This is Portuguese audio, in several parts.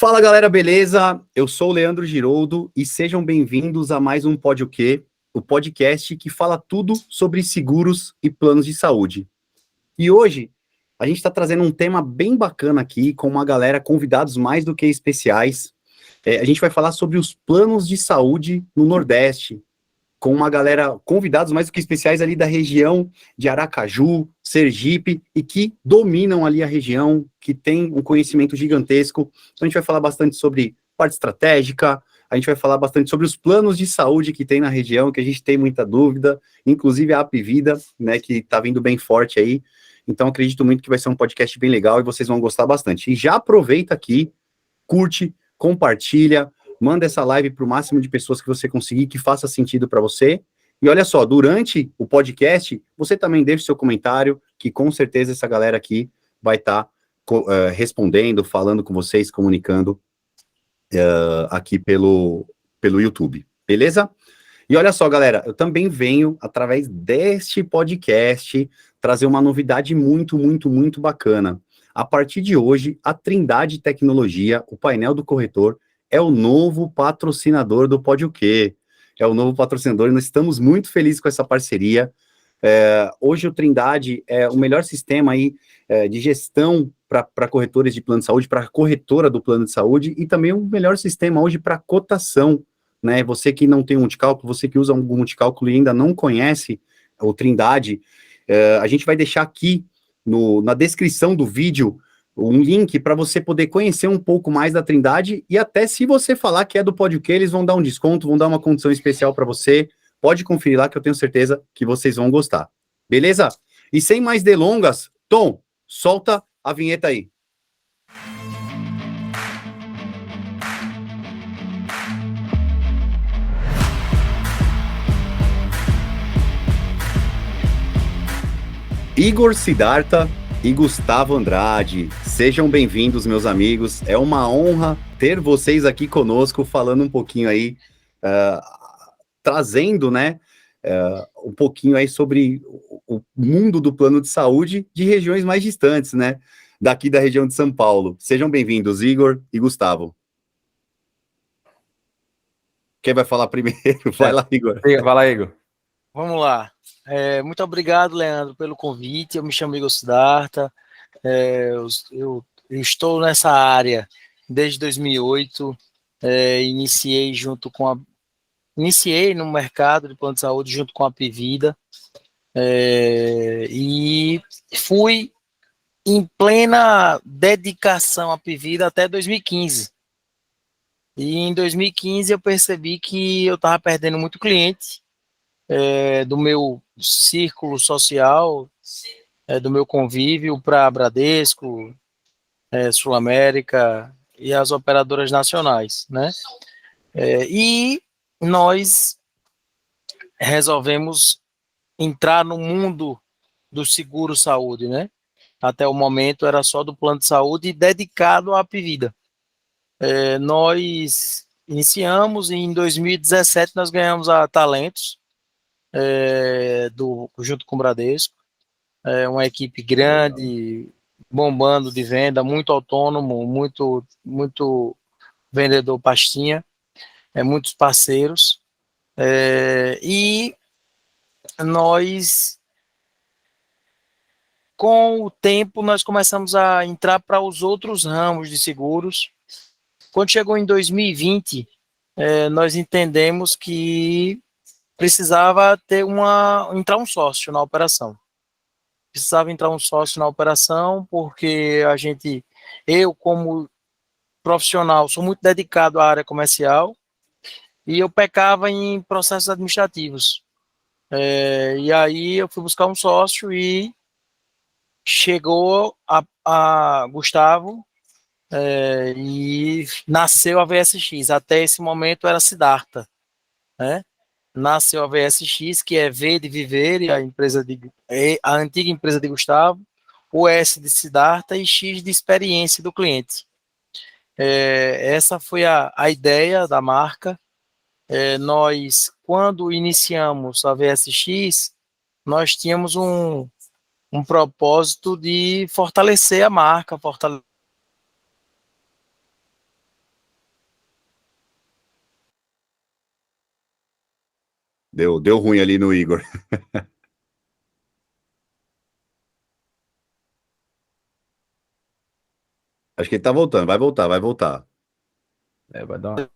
Fala galera, beleza? Eu sou o Leandro Giroldo e sejam bem-vindos a mais um Pode o Quê? O podcast que fala tudo sobre seguros e planos de saúde. E hoje a gente está trazendo um tema bem bacana aqui com uma galera, convidados mais do que especiais. A gente vai falar sobre os planos de saúde no Nordeste, com uma galera, convidados mais do que especiais ali da região de Aracaju, Sergipe, e que dominam ali a região, que tem um conhecimento gigantesco. Então a gente vai falar bastante sobre parte estratégica, a gente vai falar bastante sobre os planos de saúde que tem na região, que a gente tem muita dúvida, inclusive a Apvida, né, que está vindo bem forte aí. Então acredito muito que vai ser um podcast bem legal e vocês vão gostar bastante. E já aproveita aqui, curte, compartilha, manda essa live para o máximo de pessoas que você conseguir, que faça sentido para você. E olha só, durante o podcast, você também deixa o seu comentário, que com certeza essa galera aqui vai estar respondendo, falando com vocês, comunicando aqui pelo YouTube, beleza? E olha só, galera, eu também venho, através deste podcast, trazer uma novidade muito, muito, muito bacana. A partir de hoje, a Trindade Tecnologia, o painel do corretor, é o novo patrocinador do Pode o Quê? É o novo patrocinador e nós estamos muito felizes com essa parceria. Hoje o Trindade é o melhor sistema aí de gestão para corretores de plano de saúde, para a corretora do plano de saúde e também o melhor sistema hoje para cotação, né? Você que não tem um multicálculo, você que usa algum multicálculo e ainda não conhece o Trindade, a gente vai deixar aqui na descrição do vídeo um link para você poder conhecer um pouco mais da Trindade e até se você falar que é do Pode o Quê, eles vão dar um desconto, vão dar uma condição especial para você. Pode conferir lá que eu tenho certeza que vocês vão gostar. Beleza? E sem mais delongas, Tom, solta a vinheta aí. Igor Siddhartha e Gustavo Andrade, sejam bem-vindos, meus amigos. É uma honra ter vocês aqui conosco, falando um pouquinho aí, trazendo, né, um pouquinho aí sobre o mundo do plano de saúde de regiões mais distantes, né, daqui da região de São Paulo. Sejam bem-vindos, Igor e Gustavo. Quem vai falar primeiro? Vai lá, Igor. Vai lá, Igor. Vamos lá. Muito obrigado, Leandro, pelo convite. Eu me chamo Igor Siddhartha. Eu estou nessa área desde 2008. Iniciei no mercado de plano de saúde junto com a Apvida. E fui em plena dedicação à Apvida até 2015. E em 2015 eu percebi que eu estava perdendo muito cliente do meu círculo social, do meu convívio para Bradesco, Sul América e as operadoras nacionais, né? E nós resolvemos entrar no mundo do seguro saúde, né? Até o momento era só do plano de saúde dedicado à Apvida. Nós iniciamos e em 2017 nós ganhamos a Talentos, junto com o Bradesco, uma equipe grande, bombando de venda, muito autônomo, muito vendedor pastinha, muitos parceiros, e nós, com o tempo, nós começamos a entrar para os outros ramos de seguros. Quando chegou em 2020, nós entendemos que precisava entrar um sócio na operação. Porque eu como profissional, sou muito dedicado à área comercial e eu pecava em processos administrativos. E aí eu fui buscar um sócio e chegou a Gustavo e nasceu a VSX. Até esse momento era Siddhartha, né? Nasceu a VSX, que é V de Viver, e a antiga empresa de Gustavo, o S de Siddhartha e X de experiência do cliente. Essa foi a ideia da marca. Nós, quando iniciamos a VSX, nós tínhamos um propósito de fortalecer a marca, Deu ruim ali no Igor. Acho que ele tá voltando, vai voltar, vai voltar. Vai dar uma...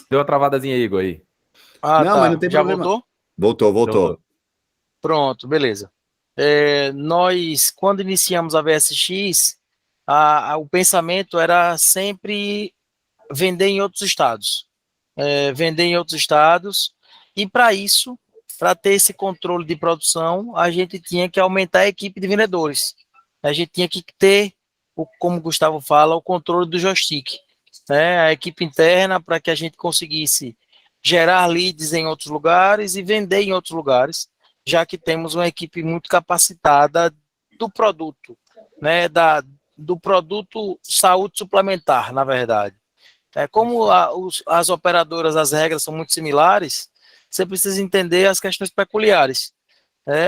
Deu uma travadazinha aí, Igor, aí. Ah, Não, mas não tá. tem Já problema. voltou? Voltou. Pronto, beleza. Nós, quando iniciamos a VSX, o pensamento era sempre vender em outros estados. Vender em outros estados. E para isso, para ter esse controle de produção, a gente tinha que aumentar a equipe de vendedores. A gente tinha que ter, como o Gustavo fala, o controle do joystick, né? A equipe interna para que a gente conseguisse gerar leads em outros lugares e vender em outros lugares, já que temos uma equipe muito capacitada do produto, né? Do produto saúde suplementar, na verdade. Como as operadoras, as regras são muito similares, você precisa entender as questões peculiares,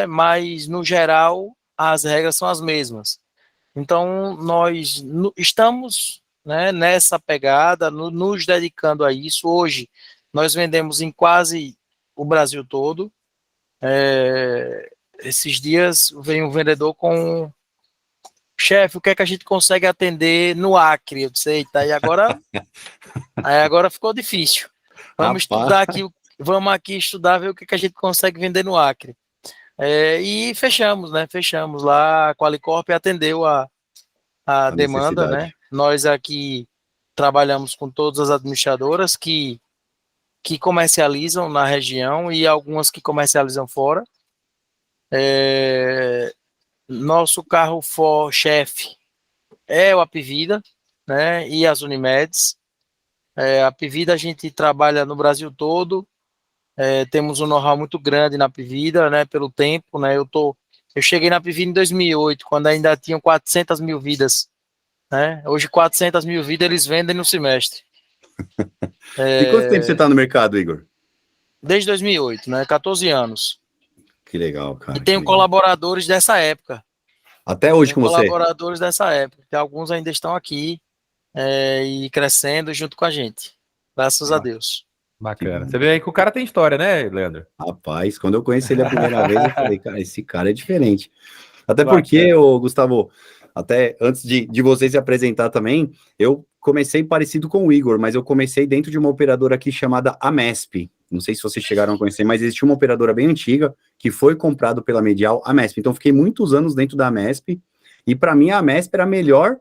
mas, no geral, as regras são as mesmas. Então, nós estamos, né, nessa pegada, nos dedicando a isso. Hoje, nós vendemos em quase o Brasil todo. Esses dias, vem um vendedor com... Chefe, o que é que a gente consegue atender no Acre? Eu disse, eita, agora ficou difícil. Vamos estudar aqui, vamos aqui estudar, ver o que é que a gente consegue vender no Acre. E fechamos, né? Fechamos lá, a Qualicorp atendeu a demanda, né? Nós aqui trabalhamos com todas as administradoras que comercializam na região e algumas que comercializam fora. Nosso carro-chefe é o Apivida, né? E as Unimedes. A Apivida a gente trabalha no Brasil todo. Temos um know-how muito grande na Apivida, né? Pelo tempo, né? Eu cheguei na Apivida em 2008, quando ainda tinham 400 mil vidas, né? Hoje 400 mil vidas eles vendem no semestre. E quanto tempo você está no mercado, Igor? Desde 2008, né? 14 anos. Que legal, cara. E tenho colaboradores dessa época. Até hoje com você? Colaboradores dessa época, que alguns ainda estão aqui e crescendo junto com a gente. Graças a Deus. Bacana. Você vê aí que o cara tem história, né, Leandro? Rapaz, quando eu conheci ele a primeira vez, eu falei, cara, esse cara é diferente. Até porque, Gustavo, até antes de você se apresentar também, eu comecei parecido com o Igor, mas eu comecei dentro de uma operadora aqui chamada Amesp. Não sei se vocês chegaram a conhecer, mas existia uma operadora bem antiga que foi comprado pela Medial, Amesp. Então, fiquei muitos anos dentro da Amesp, e para mim a Amesp era a melhor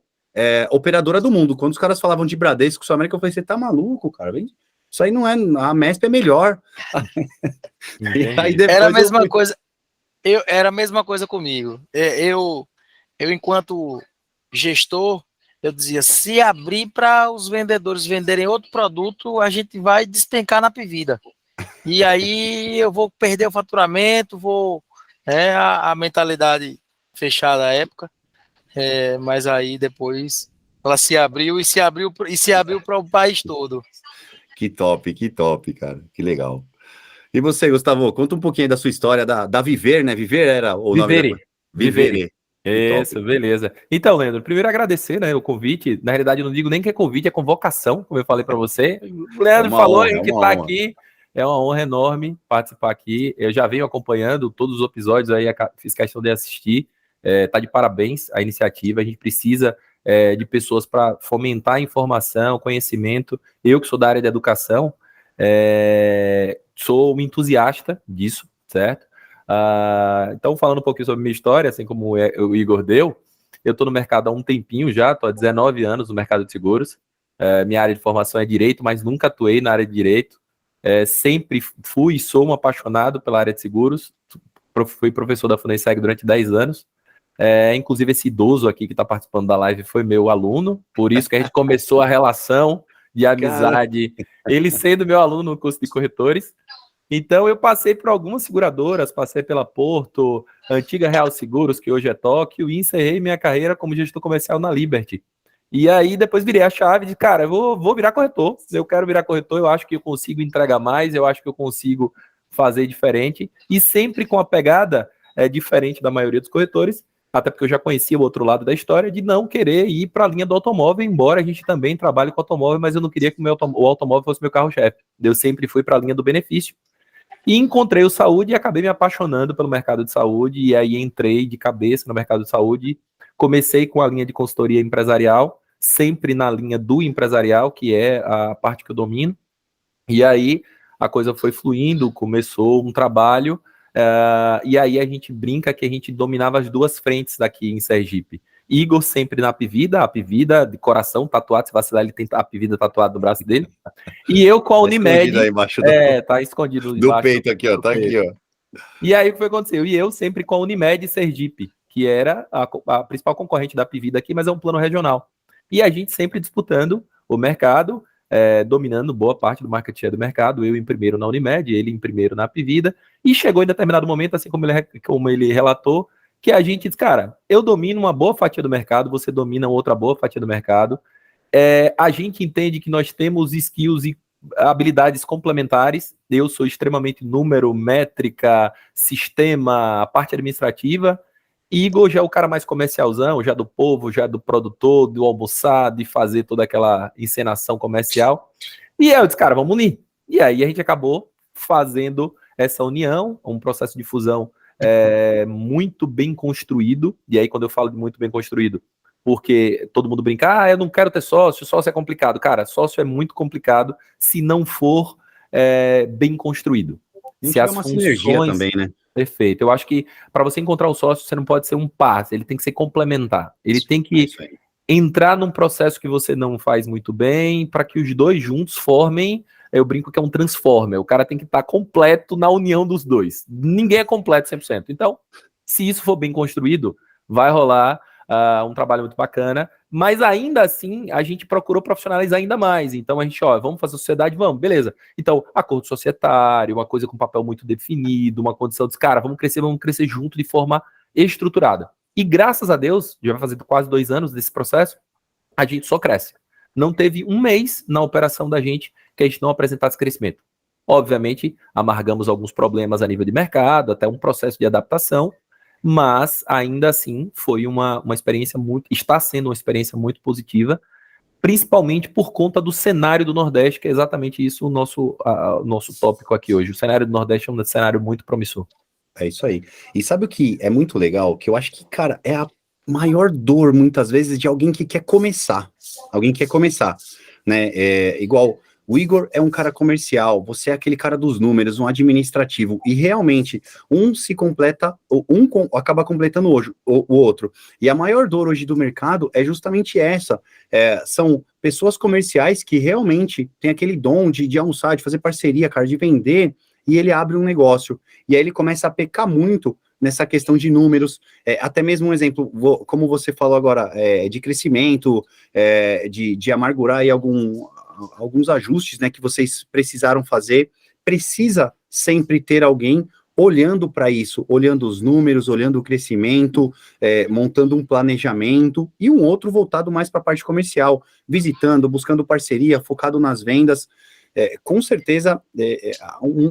operadora do mundo. Quando os caras falavam de Bradesco, Sul América, eu falei, você tá maluco, cara? Isso aí não é, a Amesp é melhor. E aí depois era a mesma coisa. Era a mesma coisa comigo. Eu enquanto gestor, eu dizia, se abrir para os vendedores venderem outro produto, a gente vai despencar na Apivida. E aí eu vou perder o faturamento, a mentalidade fechada à época, mas aí depois ela se abriu para o país todo. Que top, cara. Que legal. E você, Gustavo, conta um pouquinho da sua história da Viver, né? Viver era o nome da coisa. Viver. Isso, beleza. Então, Leandro, primeiro agradecer, né, o convite. Na realidade, eu não digo nem que é convite, é convocação, como eu falei para você. O Leandro falou que está aqui. É uma honra enorme participar aqui. Eu já venho acompanhando todos os episódios aí, fiz questão de assistir. Tá de parabéns a iniciativa. A gente precisa de pessoas para fomentar a informação, conhecimento. Eu que sou da área de educação, sou um entusiasta disso, certo? Então, falando um pouquinho sobre minha história, assim como o Igor deu, eu estou no mercado há um tempinho já, estou há 19 anos no mercado de seguros. Minha área de formação é direito, mas nunca atuei na área de direito. Sempre fui e sou um apaixonado pela área de seguros. Fui professor da Fundeseg durante 10 anos. Inclusive, esse idoso aqui que está participando da live foi meu aluno, por isso que a gente começou a relação de amizade, ele sendo meu aluno no curso de corretores. Então, eu passei por algumas seguradoras, passei pela Porto, antiga Real Seguros, que hoje é Tóquio, e encerrei minha carreira como gestor comercial na Liberty. E aí, depois virei a chave de, cara, eu vou virar corretor. Eu quero virar corretor, eu acho que eu consigo entregar mais, eu acho que eu consigo fazer diferente, e sempre com a pegada diferente da maioria dos corretores, até porque eu já conhecia o outro lado da história, de não querer ir para a linha do automóvel, embora a gente também trabalhe com automóvel, mas eu não queria que o automóvel fosse meu carro-chefe. Eu sempre fui para a linha do benefício. E encontrei o saúde e acabei me apaixonando pelo mercado de saúde, e aí entrei de cabeça no mercado de saúde. Comecei com a linha de consultoria empresarial, sempre na linha do empresarial, que é a parte que eu domino. E aí a coisa foi fluindo, começou um trabalho, e aí a gente brinca que a gente dominava as duas frentes daqui em Sergipe. Igor sempre na Apivida de coração, tatuado, se vacilar ele tem a Apivida tatuado no braço dele. E eu com a Unimed, Aí embaixo tá escondido do embaixo peito aqui, ó, do tá peito. aqui, ó. E aí o que foi que aconteceu? E eu sempre com a Unimed Sergipe, que era a principal concorrente da Apivida aqui, mas é um plano regional. E a gente sempre disputando o mercado, dominando boa parte do market share do mercado, eu em primeiro na Unimed, ele em primeiro na Apivida, e chegou em determinado momento, assim como ele relatou, que a gente disse, cara, eu domino uma boa fatia do mercado, você domina outra boa fatia do mercado, a gente entende que nós temos skills e habilidades complementares, eu sou extremamente número, métrica, sistema, a parte administrativa, Igor já é o cara mais comercialzão, já do povo, já do produtor, do almoçar, de fazer toda aquela encenação comercial. E aí eu disse, cara, vamos unir. E aí a gente acabou fazendo essa união, um processo de fusão muito bem construído. E aí quando eu falo de muito bem construído, porque todo mundo brinca, eu não quero ter sócio é complicado. Cara, sócio é muito complicado se não for bem construído. Se as uma funções... sinergia também, né? Perfeito. Eu acho que para você encontrar um sócio, você não pode ser um par, ele tem que ser complementar. Ele tem que entrar num processo que você não faz muito bem, para que os dois juntos formem, eu brinco que é um transformer. O cara tem que estar completo na união dos dois. Ninguém é completo 100%. Então, se isso for bem construído, vai rolar um trabalho muito bacana, mas ainda assim a gente procurou profissionalizar ainda mais. Então a gente, vamos fazer sociedade, vamos, beleza. Então, acordo societário, uma coisa com papel muito definido, uma condição de, cara, vamos crescer junto de forma estruturada. E graças a Deus, já vai fazer quase 2 anos desse processo, a gente só cresce. Não teve um mês na operação da gente que a gente não apresentasse crescimento. Obviamente, amargamos alguns problemas a nível de mercado, até um processo de adaptação, mas ainda assim foi uma experiência está sendo uma experiência muito positiva, principalmente por conta do cenário do Nordeste, que é exatamente isso o nosso tópico aqui hoje. O cenário do Nordeste é um cenário muito promissor. É isso aí. E sabe o que é muito legal? Que eu acho que, cara, é a maior dor, muitas vezes, de alguém que quer começar. Alguém que quer começar, né? Igual... O Igor é um cara comercial, você é aquele cara dos números, um administrativo, e realmente um se completa, acaba completando o outro. E a maior dor hoje do mercado é justamente essa, são pessoas comerciais que realmente têm aquele dom de almoçar, de fazer parceria, cara, de vender, e ele abre um negócio, e aí ele começa a pecar muito nessa questão de números, até mesmo um exemplo, como você falou agora, de crescimento, de amargurar aí alguns ajustes, né, que vocês precisaram fazer, precisa sempre ter alguém olhando para isso, olhando os números, olhando o crescimento, montando um planejamento, e um outro voltado mais para a parte comercial, visitando, buscando parceria, focado nas vendas. Com certeza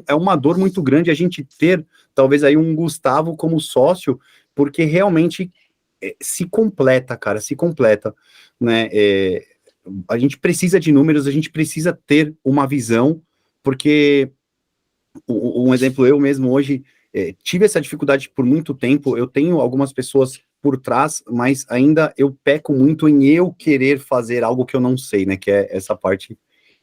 é uma dor muito grande a gente ter, talvez aí um Gustavo como sócio, porque realmente se completa, cara, se completa, né, a gente precisa de números, a gente precisa ter uma visão, porque, um exemplo, eu mesmo hoje tive essa dificuldade por muito tempo, eu tenho algumas pessoas por trás, mas ainda eu peco muito em eu querer fazer algo que eu não sei, né, que é essa parte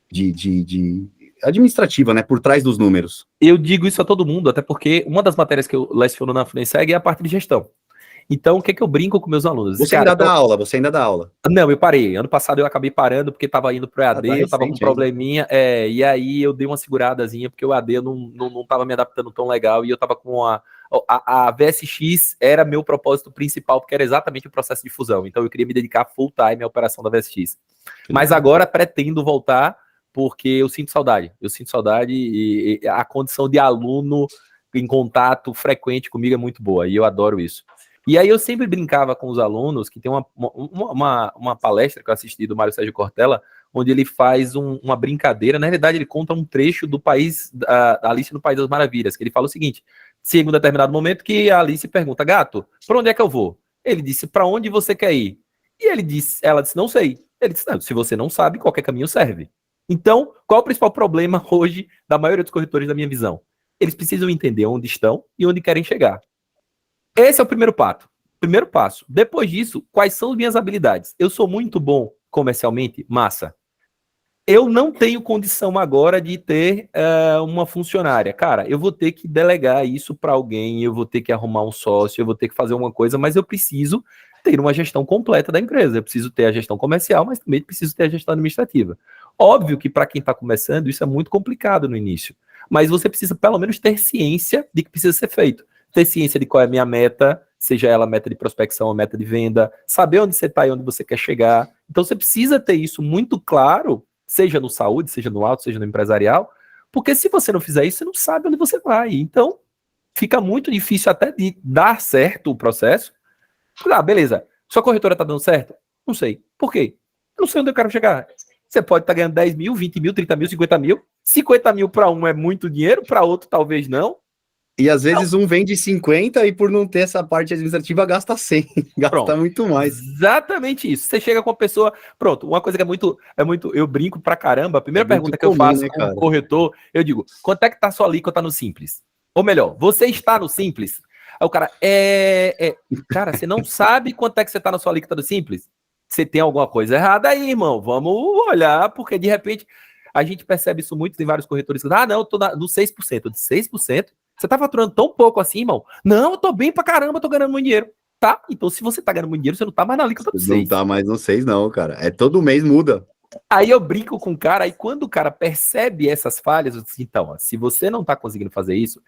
de administrativa, né, por trás dos números. Eu digo isso a todo mundo, até porque uma das matérias que eu leciono na FUNESEG é a parte de gestão. Então, o que eu brinco com meus alunos? Você ainda dá aula? Não, eu parei. Ano passado eu acabei parando porque estava indo pro EAD, eu estava com um probleminha, e aí eu dei uma seguradazinha, porque o EAD eu não estava me adaptando tão legal, e eu estava com a VSX era meu propósito principal, porque era exatamente o processo de fusão. Então eu queria me dedicar full time à operação da VSX. Mas agora pretendo voltar, porque eu sinto saudade. E a condição de aluno em contato frequente comigo é muito boa, e eu adoro isso. E aí eu sempre brincava com os alunos, que tem uma palestra que eu assisti do Mário Sérgio Cortella, onde ele faz uma brincadeira, na realidade ele conta um trecho do País, da Alice no País das Maravilhas, que ele fala o seguinte, chega um determinado momento que a Alice pergunta, gato, para onde é que eu vou? Ele disse, para onde você quer ir? E ela disse, não sei. Ele disse, não, se você não sabe, qualquer caminho serve. Então, qual é o principal problema hoje da maioria dos corretores da minha visão? Eles precisam entender onde estão e onde querem chegar. Esse é o primeiro passo. Depois disso, quais são as minhas habilidades? Eu sou muito bom comercialmente? Massa. Eu não tenho condição agora de ter uma funcionária. Cara, eu vou ter que delegar isso para alguém, eu vou ter que arrumar um sócio, eu vou ter que fazer uma coisa, mas eu preciso ter uma gestão completa da empresa. Eu preciso ter a gestão comercial, mas também preciso ter a gestão administrativa. Óbvio que para quem está começando, isso é muito complicado no início, mas você precisa pelo menos ter ciência de que precisa ser feito. Ter ciência de qual é a minha meta, seja ela meta de prospecção ou meta de venda, saber onde você está e onde você quer chegar. Então você precisa ter isso muito claro, seja no saúde, seja no auto, seja no empresarial, porque se você não fizer isso, você não sabe onde você vai. Então, fica muito difícil até de dar certo o processo. Ah, beleza. Sua corretora tá dando certo? Não sei. Por quê? Eu não sei onde eu quero chegar. Você pode estar ganhando 10 mil, 20 mil, 30 mil, 50 mil. 50 mil para um é muito dinheiro, para outro talvez não. E às vezes um vende 50 e por não ter essa parte administrativa gasta 100, gasta Pronto. muito mais. Exatamente isso. Você chega com a pessoa, pronto, uma coisa que é muito, eu brinco pra caramba, a primeira pergunta que eu faço como corretor, eu digo, quanto é que tá a sua alíquota no Simples? Ou melhor, você está no Simples? Aí o cara, cara, você não sabe quanto é que você tá na sua alíquota do Simples? Você tem alguma coisa errada aí, irmão, vamos olhar, porque de repente a gente percebe isso muito, tem vários corretores que não, eu tô no 6%, de 6%, você tá faturando tão pouco assim, irmão? Não, eu tô bem pra caramba, tô ganhando muito dinheiro. Tá? Então, se você tá ganhando muito dinheiro, você não tá mais na alíquota do 6. Não tá mais no 6, não, cara. É todo mês muda. Aí eu brinco com o cara, aí quando o cara percebe essas falhas, eu digo, então, ó, se você não tá conseguindo fazer isso,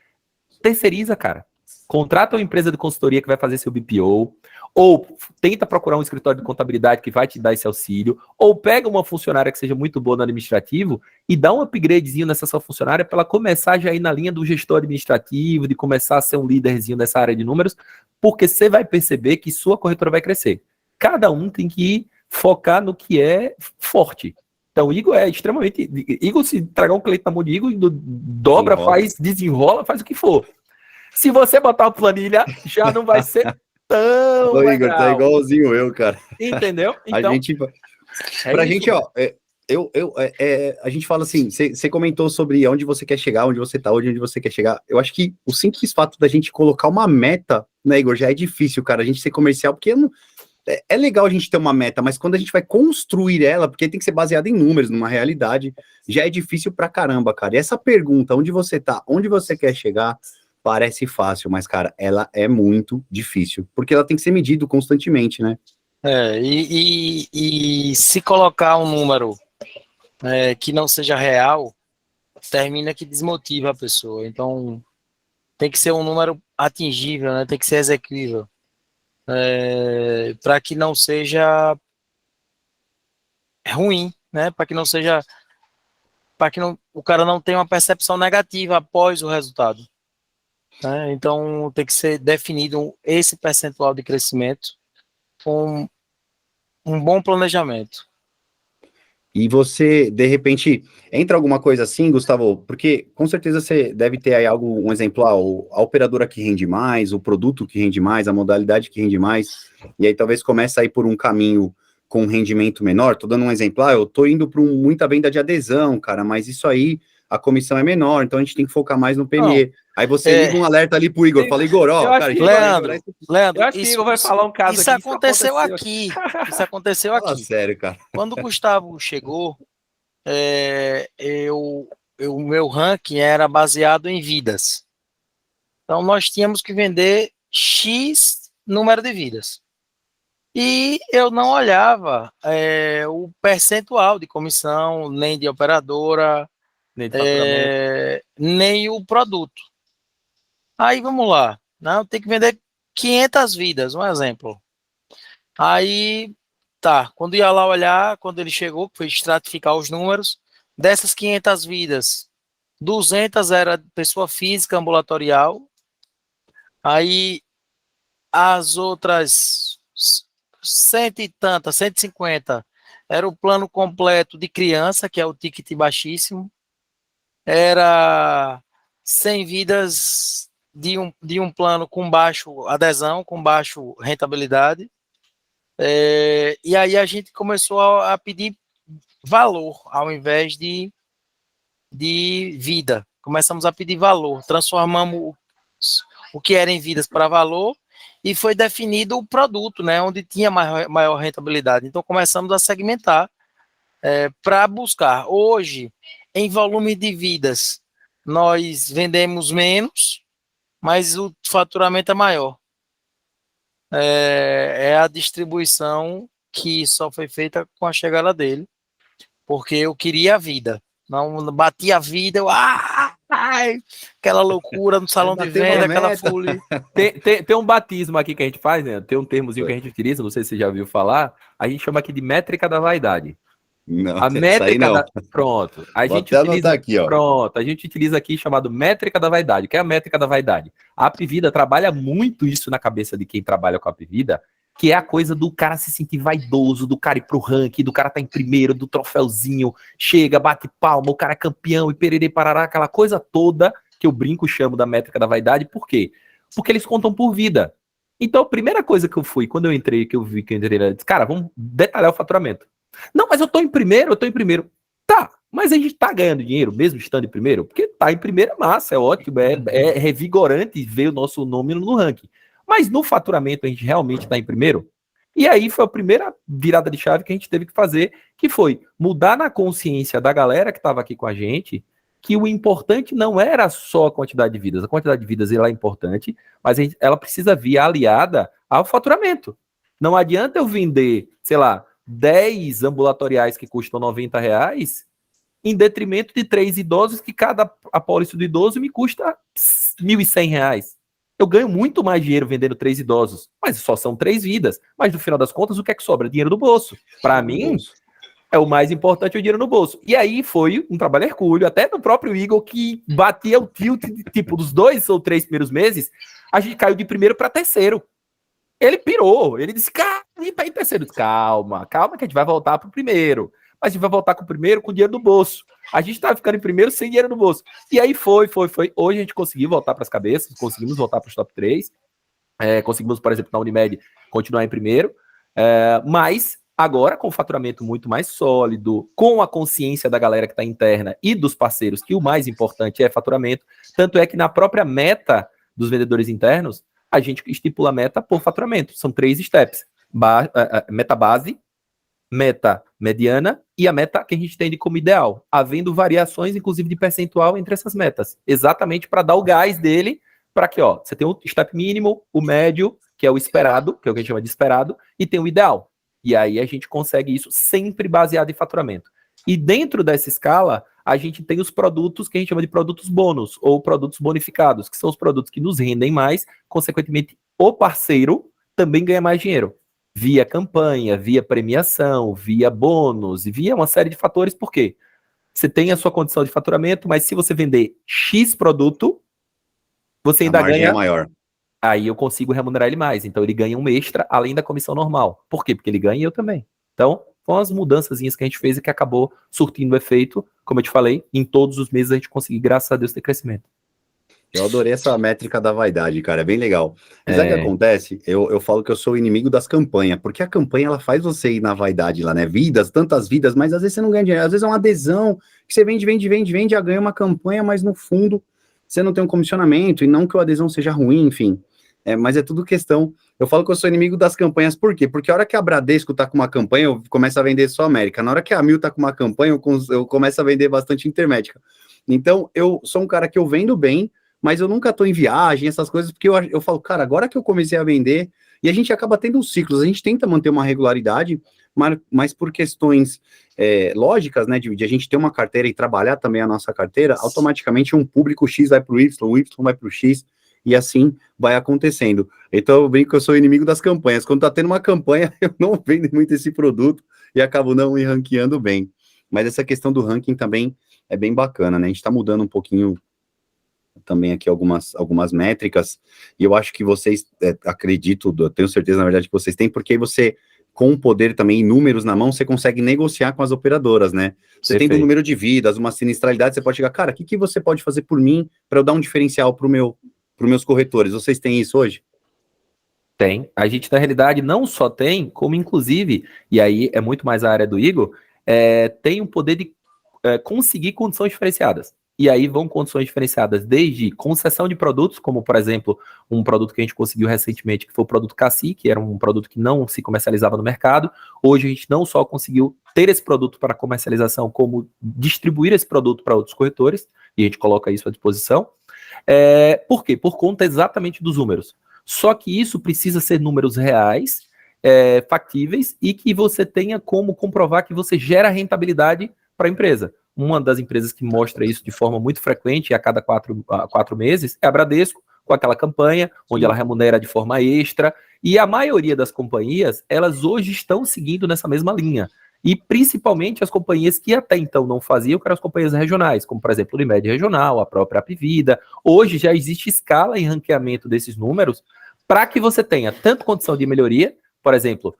terceiriza, cara. Contrata uma empresa de consultoria que vai fazer seu BPO, ou tenta procurar um escritório de contabilidade que vai te dar esse auxílio, ou pega uma funcionária que seja muito boa no administrativo e dá um upgradezinho nessa sua funcionária para ela começar já a ir na linha do gestor administrativo, de começar a ser um líderzinho nessa área de números, porque você vai perceber que sua corretora vai crescer. Cada um tem que focar no que é forte. Então, o Igor é extremamente... Igor, se entregar um cliente na mão de Igor, dobra, desenrola, faz o que for. Se você botar uma planilha, já não vai ser tão Ô, legal. Igor, tá igualzinho eu, cara. Entendeu? Então, a gente, ó, a gente fala assim, você comentou sobre onde você quer chegar, onde você tá, onde você quer chegar. Eu acho que o simples fato da gente colocar uma meta, né, Igor, já é difícil, cara, a gente ser comercial, porque é legal a gente ter uma meta, mas quando a gente vai construir ela, porque tem que ser baseada em números, numa realidade, já é difícil pra caramba, cara. E essa pergunta, onde você tá, onde você quer chegar, parece fácil, mas, cara, ela é muito difícil, porque ela tem que ser medido constantemente, né? E se colocar um número que não seja real, termina que desmotiva a pessoa. Então, tem que ser um número atingível, né? Tem que ser execuível. Para que não seja ruim, né? Para que não seja... Para que o cara não tenha uma percepção negativa após o resultado. Né? Então, tem que ser definido esse percentual de crescimento com um bom planejamento. E você, de repente, entra alguma coisa assim, Gustavo? Porque com certeza você deve ter aí um exemplo, a operadora que rende mais, o produto que rende mais, a modalidade que rende mais, e aí talvez comece a ir por um caminho com um rendimento menor. Tô dando um exemplo, eu tô indo para muita venda de adesão, cara, mas isso aí, a comissão é menor, então a gente tem que focar mais no PME. Aí você liga um alerta ali pro Igor, fala, Igor, cara... Leandro, eu acho que Igor vai falar um caso isso aqui. Aconteceu aqui. Isso aconteceu aqui. Fala sério, cara. Quando o Gustavo chegou, o meu ranking era baseado em vidas. Então, nós tínhamos que vender X número de vidas. E eu não olhava o percentual de comissão, nem de operadora, nem o produto. Aí, vamos lá. Não, tem que vender 500 vidas, um exemplo. Aí, tá. Quando ia lá olhar, quando ele chegou, foi estratificar os números, dessas 500 vidas, 200 era pessoa física ambulatorial. Aí, as outras 100 e tantas, 150, era o plano completo de criança, que é o ticket baixíssimo. Era 100 vidas de um plano com baixo adesão, com baixo rentabilidade. E aí a gente começou a pedir valor ao invés de vida. Começamos a pedir valor, transformamos o que era em vidas para valor e foi definido o produto, né, onde tinha maior rentabilidade. Então, começamos a segmentar para buscar. Hoje, em volume de vidas, nós vendemos menos, mas o faturamento é maior. É a distribuição que só foi feita com a chegada dele, porque eu queria a vida. Não batia a vida, aquela loucura no salão de venda, aquela folia. Tem um batismo aqui que a gente faz, né? Tem um termozinho que a gente utiliza, não sei se você já ouviu falar, a gente chama aqui de métrica da vaidade. Não, A métrica não. Pronto. A Vou gente até utiliza anotar aqui, ó. Pronto, a gente utiliza aqui chamado métrica da vaidade. O que é a métrica da vaidade? A Apvida trabalha muito isso na cabeça de quem trabalha com a Apvida, que é a coisa do cara se sentir vaidoso, do cara ir pro ranking, do cara tá em primeiro, do troféuzinho, chega, bate palma, o cara é campeão e pererê parará, aquela coisa toda que eu brinco, chamo da métrica da vaidade. Por quê? Porque eles contam por vida. Então, a primeira coisa que eu fui, quando eu entrei, que eu disse, cara, vamos detalhar o faturamento. Não, mas eu tô em primeiro. Tá, mas a gente tá ganhando dinheiro mesmo estando em primeiro? Porque tá em primeiro é massa, é ótimo, é revigorante ver o nosso nome no ranking. Mas no faturamento a gente realmente tá em primeiro? E aí foi a primeira virada de chave que a gente teve que fazer, que foi mudar na consciência da galera que estava aqui com a gente, que o importante não era só a quantidade de vidas. A quantidade de vidas ela é importante, mas ela precisa vir aliada ao faturamento. Não adianta eu vender, sei lá, 10 ambulatoriais que custam R$90, em detrimento de 3 idosos, que cada apólice do idoso me custa R$1.100. Eu ganho muito mais dinheiro vendendo 3 idosos, mas só são 3 vidas. Mas no final das contas, o que é que sobra? Dinheiro do bolso. Para mim, é o mais importante, o dinheiro no bolso. E aí foi um trabalho hercúleo, até no próprio Igor, que batia o tilt, tipo, dos 2 ou 3 primeiros meses, a gente caiu de primeiro para terceiro. Ele pirou, ele disse, cara, a gente tá em terceiro. Calma que a gente vai voltar pro primeiro. Mas a gente vai voltar com o primeiro com dinheiro no bolso. A gente tava ficando em primeiro sem dinheiro no bolso. E aí foi. Hoje a gente conseguiu voltar para as cabeças, conseguimos voltar para os top 3. Conseguimos, por exemplo, na Unimed, continuar em primeiro. Mas agora, com o faturamento muito mais sólido, com a consciência da galera que está interna e dos parceiros, que o mais importante é faturamento. Tanto é que na própria meta dos vendedores internos, a gente estipula a meta por faturamento. São 3 steps. Meta base, meta mediana e a meta que a gente tem como ideal, havendo variações, inclusive, de percentual entre essas metas. Exatamente para dar o gás dele, para que, ó, você tem o step mínimo, o médio, que é o esperado, que é o que a gente chama de esperado, e tem o ideal. E aí a gente consegue isso sempre baseado em faturamento. E dentro dessa escala, a gente tem os produtos que a gente chama de produtos bônus, ou produtos bonificados, que são os produtos que nos rendem mais, consequentemente, o parceiro também ganha mais dinheiro. Via campanha, via premiação, via bônus, via uma série de fatores. Por quê? Você tem a sua condição de faturamento, mas se você vender X produto, você ainda ganha... é maior. Aí eu consigo remunerar ele mais. Então ele ganha um extra além da comissão normal. Por quê? Porque ele ganha e eu também. Então, foram as mudançazinhas que a gente fez e que acabou surtindo efeito. Como eu te falei, em todos os meses a gente conseguiu, graças a Deus, ter crescimento. Eu adorei essa métrica da vaidade, cara, é bem legal. Mas sabe o que acontece? Eu falo que eu sou o inimigo das campanhas, porque a campanha, ela faz você ir na vaidade lá, né? Vidas, tantas vidas, mas às vezes você não ganha dinheiro. Às vezes é uma adesão, que você vende, já ganha uma campanha, mas no fundo você não tem um comissionamento, e não que a adesão seja ruim, enfim. Mas é tudo questão. Eu falo que eu sou inimigo das campanhas, por quê? Porque a hora que a Bradesco tá com uma campanha, eu começo a vender só América. Na hora que a Amil tá com uma campanha, eu começo a vender bastante Intermédica. Então, eu sou um cara que eu vendo bem, mas eu nunca tô em viagem, essas coisas, porque eu falo, cara, agora que eu comecei a vender, e a gente acaba tendo os ciclos, a gente tenta manter uma regularidade, mas por questões lógicas, né, de a gente ter uma carteira e trabalhar também a nossa carteira, automaticamente um público X vai pro Y, o Y vai pro X, e assim vai acontecendo. Então eu brinco que eu sou inimigo das campanhas. Quando tá tendo uma campanha, eu não vendo muito esse produto e acabo não me ranqueando bem. Mas essa questão do ranking também é bem bacana, né? A gente tá mudando um pouquinho também aqui algumas métricas, e eu acho que vocês, acredito, eu tenho certeza, na verdade, que vocês têm, porque você, com o poder também, em números na mão, você consegue negociar com as operadoras, né? Você tem um número de vidas, uma sinistralidade, você pode chegar, cara, o que você pode fazer por mim para eu dar um diferencial para meus corretores? Vocês têm isso hoje? Tem. A gente, na realidade, não só tem, como inclusive, e aí é muito mais a área do Igor, tem o poder de conseguir condições diferenciadas. E aí vão condições diferenciadas, desde concessão de produtos, como, por exemplo, um produto que a gente conseguiu recentemente, que foi o produto Cassi, que era um produto que não se comercializava no mercado. Hoje a gente não só conseguiu ter esse produto para comercialização, como distribuir esse produto para outros corretores, e a gente coloca isso à disposição. Por quê? Por conta exatamente dos números. Só que isso precisa ser números reais, factíveis, e que você tenha como comprovar que você gera rentabilidade para a empresa. Uma das empresas que mostra isso de forma muito frequente, a cada 4 meses, é a Bradesco, com aquela campanha, onde ela remunera de forma extra, e a maioria das companhias, elas hoje estão seguindo nessa mesma linha. E principalmente as companhias que até então não faziam, que eram as companhias regionais, como por exemplo o Unimed Regional, a própria Apvida. Hoje já existe escala em ranqueamento desses números para que você tenha tanto condição de melhoria, por exemplo,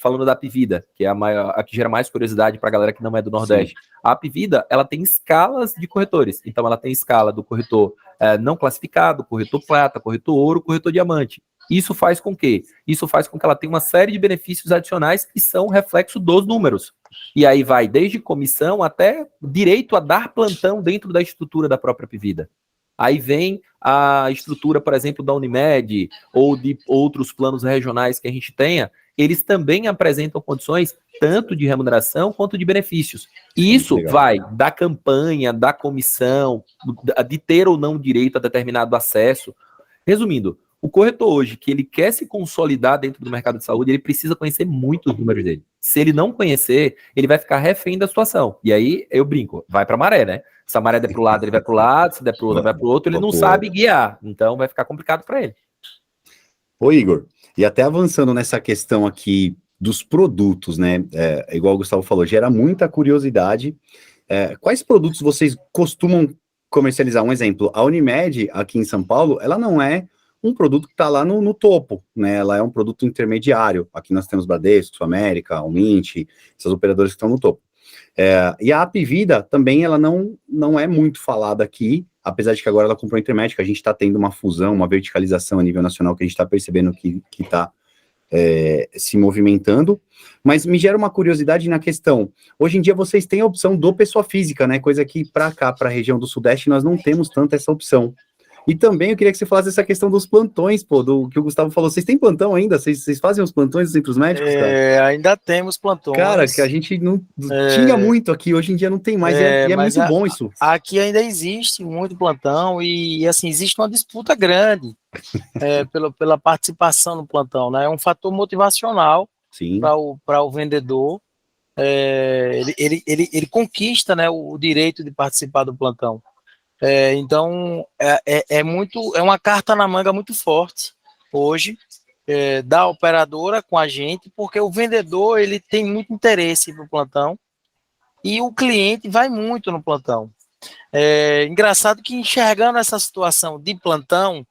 falando da Apvida, que é a que gera mais curiosidade para a galera que não é do Nordeste. Sim. A Apvida, ela tem escalas de corretores. Então, ela tem escala do corretor não classificado, corretor prata, corretor ouro, corretor diamante. Isso faz com que? Isso faz com que ela tenha uma série de benefícios adicionais que são reflexo dos números. E aí vai desde comissão até direito a dar plantão dentro da estrutura da própria Apvida. Aí vem a estrutura, por exemplo, da Unimed ou de outros planos regionais que a gente tenha, eles também apresentam condições tanto de remuneração quanto de benefícios. E isso vai da campanha, da comissão, de ter ou não direito a determinado acesso. Resumindo, o corretor hoje, que ele quer se consolidar dentro do mercado de saúde, ele precisa conhecer muito os números dele. Se ele não conhecer, ele vai ficar refém da situação. E aí, eu brinco, vai para a maré, né? Se a maré der para o lado, ele vai para o lado, se der para o outro, ele vai para o outro, ele não sabe guiar. Então, vai ficar complicado para ele. Ô, Igor, e até avançando nessa questão aqui dos produtos, né? Igual o Gustavo falou, gera muita curiosidade. Quais produtos vocês costumam comercializar? Um exemplo, a Unimed, aqui em São Paulo, ela não é um produto que está lá no topo, né? Ela é um produto intermediário. Aqui nós temos Bradesco, Sul América, Mint, essas operadoras que estão no topo. E a Apvida também, ela não é muito falada aqui, apesar de que agora ela comprou a Intermédica, a gente está tendo uma fusão, uma verticalização a nível nacional, que a gente está percebendo que está se movimentando, mas me gera uma curiosidade na questão, hoje em dia vocês têm a opção do pessoa física, né, coisa que para cá, para a região do Sudeste, nós não temos tanto essa opção. E também eu queria que você falasse essa questão dos plantões, do que o Gustavo falou. Vocês têm plantão ainda? Vocês fazem os plantões dos centros médicos, cara? Ainda temos plantões. Cara, que a gente não tinha muito aqui, hoje em dia não tem mais, e é muito bom isso. Aqui ainda existe muito plantão e, assim, existe uma disputa grande pela participação no plantão, né? É um fator motivacional para o vendedor. Ele conquista, né, o direito de participar do plantão. Então, é uma carta na manga muito forte hoje, da operadora com a gente, porque o vendedor ele tem muito interesse no plantão e o cliente vai muito no plantão. Engraçado que, enxergando essa situação de plantão,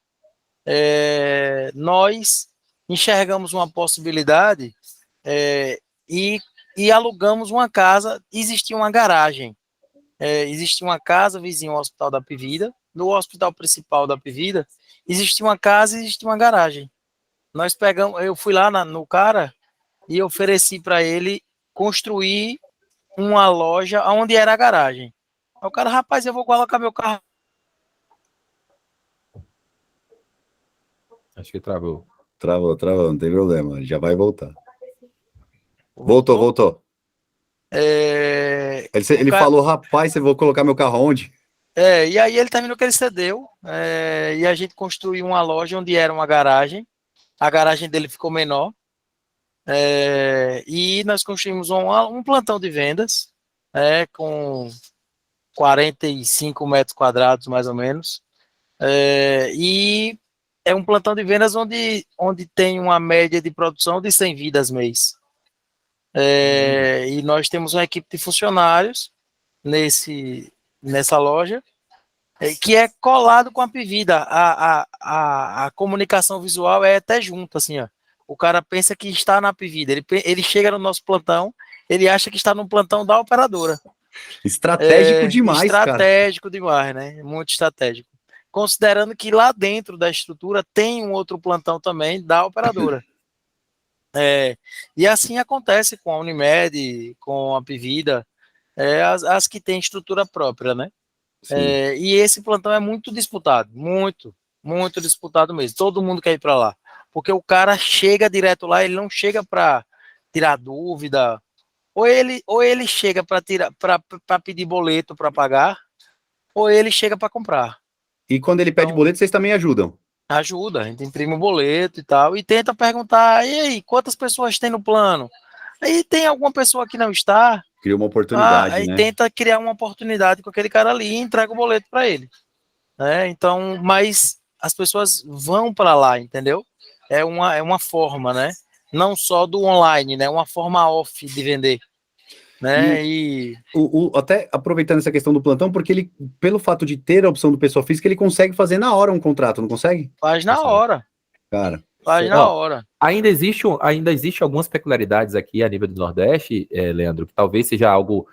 nós enxergamos uma possibilidade e alugamos uma casa. Existia uma garagem. Existia uma casa vizinha ao Hospital da Apvida. No hospital principal da Apvida, existia uma casa e existia uma garagem. Eu fui lá no cara e ofereci para ele construir uma loja onde era a garagem. Aí o cara, rapaz, eu vou colocar meu carro. Acho que travou. Travou, não tem problema, já vai voltar. Voltou. Ele falou, rapaz, eu vou colocar meu carro onde? E aí ele terminou que ele cedeu, e a gente construiu uma loja onde era uma garagem. A garagem dele ficou menor, e nós construímos um plantão de vendas, com 45 metros quadrados, mais ou menos, e é um plantão de vendas onde tem uma média de produção de 100 vidas mês. E nós temos uma equipe de funcionários nessa loja, que é colado com a Apvida. A comunicação visual é até junto, assim, ó. O cara pensa que está na Apvida, ele chega no nosso plantão, ele acha que está no plantão da operadora. Estratégico demais, estratégico demais, né? Muito estratégico. Considerando que lá dentro da estrutura tem um outro plantão também da operadora. E assim acontece com a Unimed, com a Apvida, as que têm estrutura própria, né? Sim. E esse plantão é muito disputado, muito disputado mesmo. Todo mundo quer ir para lá, porque o cara chega direto lá, ele não chega para tirar dúvida, ou ele chega para pedir boleto para pagar, ou ele chega para comprar. E quando ele pede Então, boleto, vocês também ajudam? ajuda, a gente imprime o boleto e tal, e tenta perguntar, e aí, quantas pessoas tem no plano? Aí tem alguma pessoa que não está, Cria uma oportunidade, aí né? tenta criar uma oportunidade com aquele cara ali e entrega o boleto para ele. Né? Então, mas as pessoas vão para lá, entendeu? É uma forma, né? Não só do online, né? Uma forma off de vender, né? E Até aproveitando essa questão do plantão, porque ele, pelo fato de ter a opção do pessoa física, ele consegue fazer na hora um contrato, não consegue? faz na hora, Cara, faz na Ó, hora. ainda existe algumas peculiaridades aqui a nível do Nordeste, Leandro, que talvez seja algo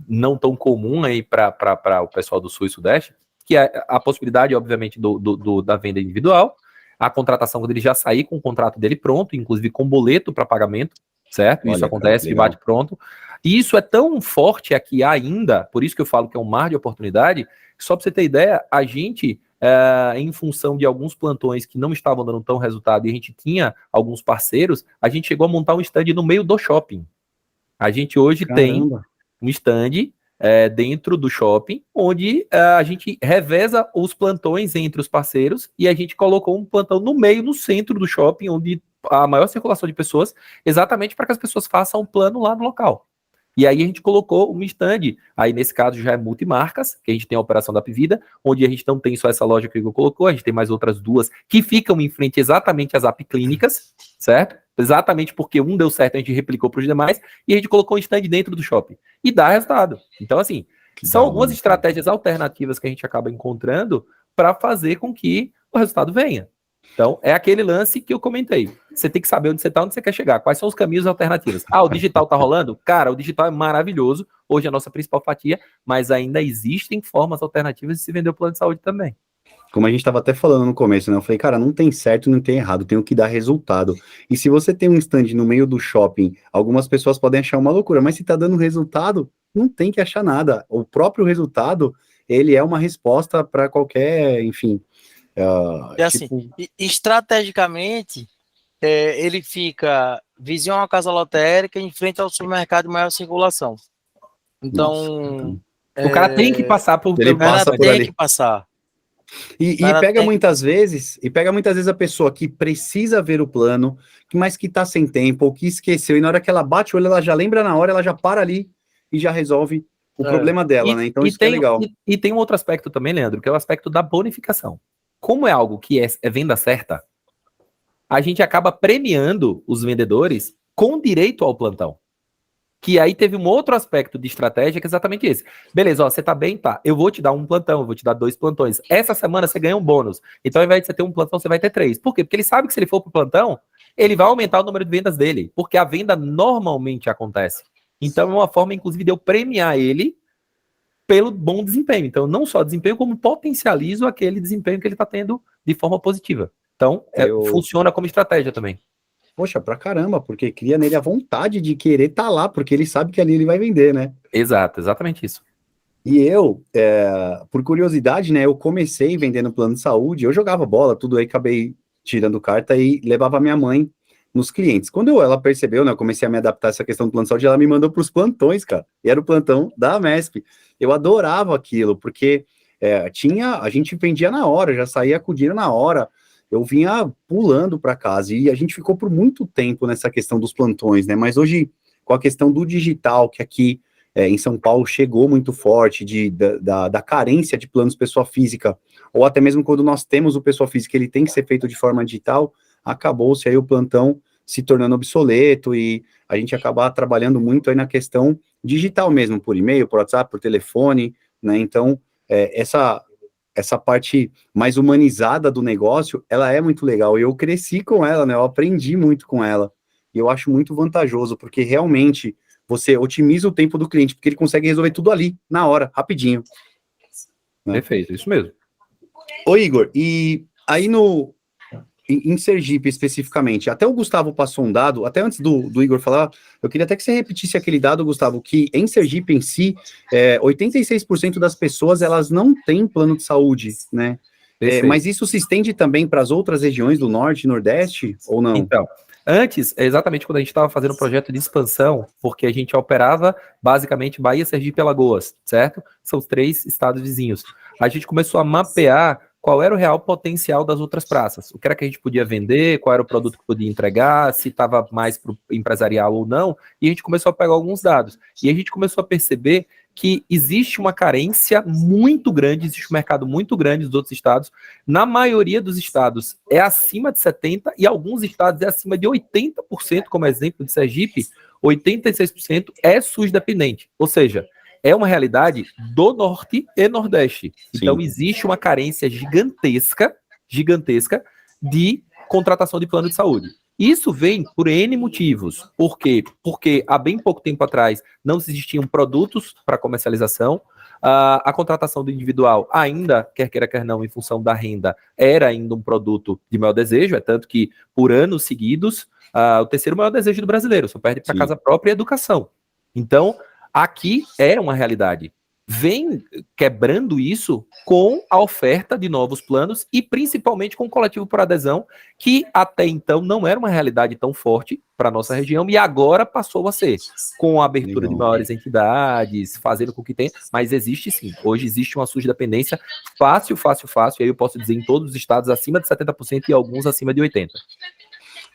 não tão comum aí para o pessoal do Sul e Sudeste, que é a possibilidade, obviamente, da venda individual, a contratação quando ele já sair com o contrato dele pronto, inclusive com boleto para pagamento, certo? Isso olha, cara, acontece que de legal. bate pronto. E isso é tão forte aqui ainda, por isso que eu falo que é um mar de oportunidade, que só para você ter ideia, a gente em função de alguns plantões que não estavam dando tão resultado e a gente tinha alguns parceiros, a gente chegou a montar um stand no meio do shopping. A gente hoje tem Caramba. um stand dentro do shopping, onde a gente reveza os plantões entre os parceiros e a gente colocou um plantão no meio, no centro do shopping, onde a maior circulação de pessoas, exatamente para que as pessoas façam um plano lá no local. E aí a gente colocou um stand, aí nesse caso já é multimarcas, que a gente tem a operação da Pivida, onde a gente não tem só essa loja que o Igor colocou, a gente tem mais outras duas que ficam em frente exatamente às apiclínicas, certo? Exatamente porque um deu certo, a gente replicou para os demais, e a gente colocou um stand dentro do shopping. E dá resultado. Então, assim, são algumas estratégias alternativas que a gente acaba encontrando para fazer com que o resultado venha. Então, é aquele lance que eu comentei. Você tem que saber onde você está, onde você quer chegar. Quais são os caminhos alternativos? O digital está rolando? Cara, o digital é maravilhoso. Hoje é a nossa principal fatia, mas ainda existem formas alternativas de se vender o plano de saúde também. Como a gente estava até falando no começo, né? Eu falei, cara, não tem certo, não tem errado, tem o que dar resultado. E se você tem um stand no meio do shopping, algumas pessoas podem achar uma loucura, mas se tá dando resultado, não tem que achar nada. O próprio resultado, ele é uma resposta para qualquer, enfim. Assim, estrategicamente, ele fica vizinho à casa lotérica em frente ao supermercado de maior circulação. Então, o cara tem que passar por ele passa por ali. Que passar. E pega muitas vezes a pessoa que precisa ver o plano, mas que tá sem tempo, ou que esqueceu, e na hora que ela bate o olho, ela já lembra na hora, ela já para ali e já resolve o problema dela, né? Então isso que é legal. E tem um outro aspecto também, Leandro, que é o aspecto da bonificação. Como é algo que é venda certa, a gente acaba premiando os vendedores com direito ao plantão. Que aí teve um outro aspecto de estratégia que é exatamente esse. Beleza, ó, você tá bem? Tá. Eu vou te dar um plantão, eu vou te dar 2 plantões. Essa semana você ganha um bônus. Então, ao invés de você ter um plantão, você vai ter 3. Por quê? Porque ele sabe que se ele for pro plantão, ele vai aumentar o número de vendas dele. Porque a venda normalmente acontece. Então, é uma forma, inclusive, de eu premiar ele pelo bom desempenho. Então, não só desempenho, como potencializo aquele desempenho que ele tá tendo de forma positiva. Então, funciona como estratégia também. Poxa, pra caramba, porque cria nele a vontade de querer estar lá, porque ele sabe que ali ele vai vender, né? Exato, exatamente isso. E eu, por curiosidade, né, eu comecei vendendo plano de saúde, eu jogava bola, tudo aí, acabei tirando carta e levava minha mãe nos clientes. Quando ela percebeu, né, eu comecei a me adaptar a essa questão do plano de saúde, ela me mandou para os plantões, cara, e era o plantão da MESP. Eu adorava aquilo, porque a gente vendia na hora, já saía com o dinheiro na hora, eu vinha pulando para casa, e a gente ficou por muito tempo nessa questão dos plantões, né, mas hoje, com a questão do digital, que aqui em São Paulo chegou muito forte, da carência de planos pessoa física, ou até mesmo quando nós temos o pessoa física, ele tem que ser feito de forma digital, acabou-se aí o plantão se tornando obsoleto, e a gente acabar trabalhando muito aí na questão digital mesmo, por e-mail, por WhatsApp, por telefone, né, então, essa parte mais humanizada do negócio, ela é muito legal, e eu cresci com ela, né, eu aprendi muito com ela, e eu acho muito vantajoso, porque realmente você otimiza o tempo do cliente, porque ele consegue resolver tudo ali, na hora, rapidinho. Né? Perfeito, isso mesmo. Ô Igor, e aí em Sergipe especificamente, até o Gustavo passou um dado, até antes do Igor falar, eu queria até que você repetisse aquele dado, Gustavo, que em Sergipe em si, 86% das pessoas, elas não têm plano de saúde, né? Mas isso se estende também para as outras regiões do Norte e Nordeste, ou não? Então, antes, exatamente quando a gente estava fazendo o projeto de expansão, porque a gente operava basicamente Bahia, Sergipe e Alagoas, certo? São os 3 estados vizinhos. A gente começou a mapear qual era o real potencial das outras praças, o que era que a gente podia vender, qual era o produto que podia entregar, se estava mais para o empresarial ou não, e a gente começou a pegar alguns dados. E a gente começou a perceber que existe uma carência muito grande, existe um mercado muito grande dos outros estados. Na maioria dos estados é acima de 70% e alguns estados é acima de 80%, como exemplo de Sergipe, 86% é SUS dependente. Ou seja, é uma realidade do Norte e Nordeste. Então, Sim. existe uma carência gigantesca de contratação de plano de saúde. Isso vem por N motivos. Por quê? Porque há bem pouco tempo atrás não existiam produtos para comercialização. A contratação do individual ainda, quer queira, quer não, em função da renda, era ainda um produto de maior desejo, é tanto que, por anos seguidos, o terceiro maior desejo do brasileiro, só perde para casa própria e educação. Então, aqui é uma realidade. Vem quebrando isso com a oferta de novos planos e principalmente com o coletivo por adesão, que até então não era uma realidade tão forte para a nossa região e agora passou a ser, com a abertura de maiores entidades, fazendo com que tenha, mas existe sim, hoje existe uma SUS dependência fácil, e aí eu posso dizer em todos os estados acima de 70% e alguns acima de 80%.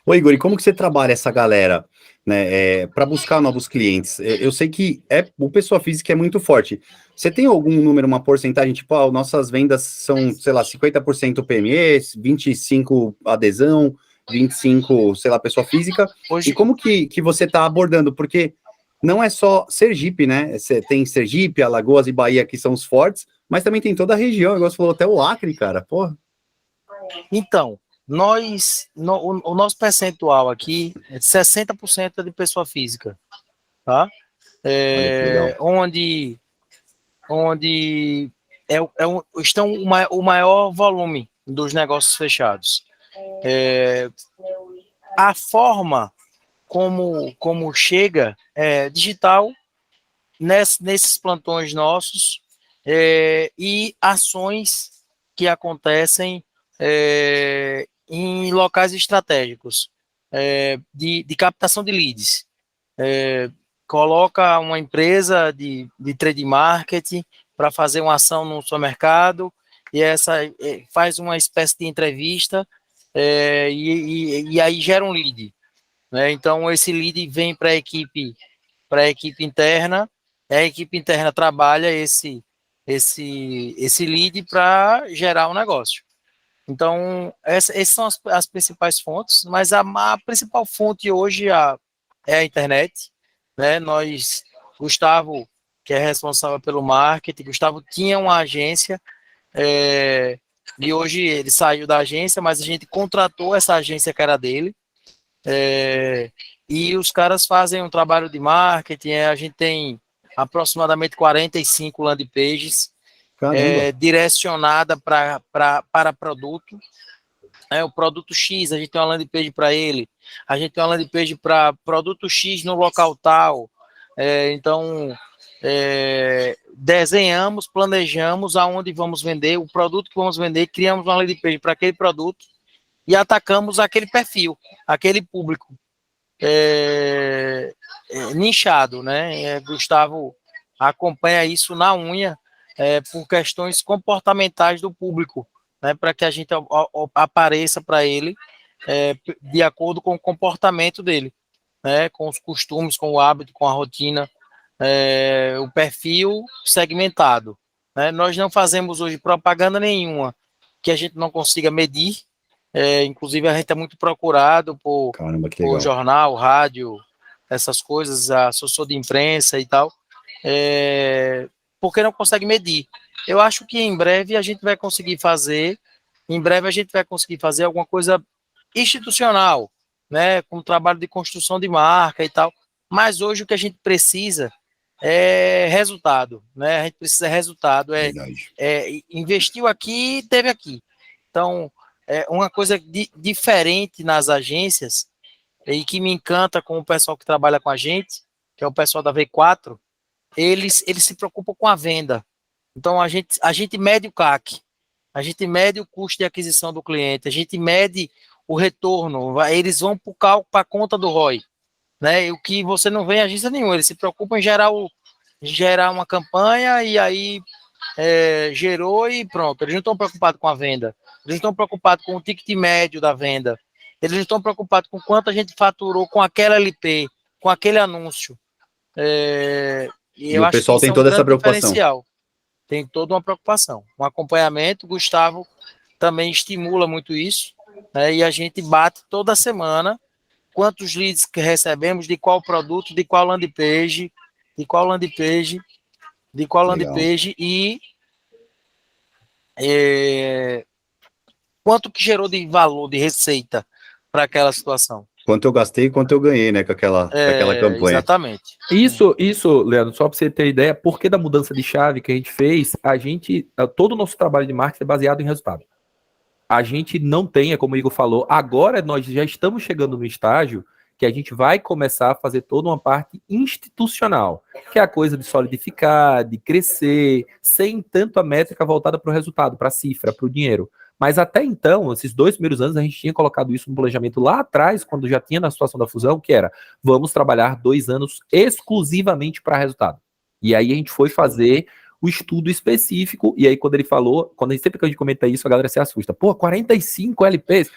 Ô Igor, e como que você trabalha essa galera, né, para buscar novos clientes? Eu sei que o pessoa física é muito forte. Você tem algum número, uma porcentagem, tipo, nossas vendas são, sei lá, 50% PME, 25% adesão, 25%, sei lá, pessoa física? Hoje, E como que você está abordando? Porque não é só Sergipe, né? Você tem Sergipe, Alagoas e Bahia, que são os fortes, mas também tem toda a região, igual você falou, até o Acre, cara, porra. então, o nosso percentual aqui é 60% de pessoa física, tá? Olha que legal. Onde estão o maior volume dos negócios fechados. A forma como chega é digital nesses plantões nossos e ações que acontecem em locais estratégicos de captação de leads. Coloca uma empresa de trade marketing para fazer uma ação no supermercado e faz uma espécie de entrevista e aí gera um lead, né? Então esse lead vem para a equipe interna, a equipe interna trabalha esse lead para gerar um negócio. Então essas são as principais fontes, mas a principal fonte hoje é a internet, né? Gustavo, que é responsável pelo marketing, Gustavo tinha uma agência e hoje ele saiu da agência, mas a gente contratou essa agência que era dele, e os caras fazem um trabalho de marketing. A gente tem aproximadamente 45 landing pages direcionada para produto. O produto X, a gente tem uma landing page para ele, a gente tem uma landing page para produto X no local tal. Então, desenhamos, planejamos aonde vamos vender, o produto que vamos vender, criamos uma landing page para aquele produto e atacamos aquele perfil, aquele público nichado, né? Gustavo acompanha isso na unha por questões comportamentais do público, né? Para que a gente apareça para ele de acordo com o comportamento dele, né? Com os costumes, com o hábito, com a rotina, o perfil segmentado, né? Nós não fazemos hoje propaganda nenhuma que a gente não consiga medir. Inclusive a gente é muito procurado por jornal, rádio, essas coisas, assessor de imprensa e tal, porque não consegue medir. Eu acho que em breve a gente vai conseguir fazer alguma coisa institucional, né, com trabalho de construção de marca e tal, mas hoje o que a gente precisa é resultado, né? A gente precisa de resultado, investiu aqui, teve aqui. Então, uma coisa diferente nas agências e que me encanta com o pessoal que trabalha com a gente, que é o pessoal da V4, eles se preocupam com a venda. Então, a gente mede o CAC, a gente mede o custo de aquisição do cliente, a gente mede o retorno, eles vão para o cálculo, para a conta do ROI, né? E o que você não vê em agência nenhuma, eles se preocupam em gerar uma campanha e aí gerou e pronto. Eles não estão preocupados com a venda, eles não estão preocupados com o ticket médio da venda, eles não estão preocupados com quanto a gente faturou com aquela LP, com aquele anúncio. E eu o acho que pessoal isso tem é um toda essa grande preocupação. diferencial. Tem toda uma preocupação. Um acompanhamento, Gustavo também estimula muito isso, né? E a gente bate toda semana quantos leads que recebemos, de qual produto, de qual landing page, e quanto que gerou de valor, de receita para aquela situação. Quanto eu gastei e quanto eu ganhei, né, com aquela campanha. Exatamente. Isso, Leandro, só para você ter ideia, por que da mudança de chave que a gente fez, todo o nosso trabalho de marketing é baseado em resultado. A gente não tem, como o Igor falou, agora nós já estamos chegando no estágio que a gente vai começar a fazer toda uma parte institucional, que é a coisa de solidificar, de crescer, sem tanto a métrica voltada para o resultado, para a cifra, para o dinheiro. Mas até então, esses 2 primeiros anos, a gente tinha colocado isso no planejamento lá atrás, quando já tinha na situação da fusão, que era, vamos trabalhar 2 anos exclusivamente para resultado. E aí a gente foi fazer o estudo específico, e aí quando ele falou, sempre que a gente comenta isso, a galera se assusta. Pô, 45 LPs?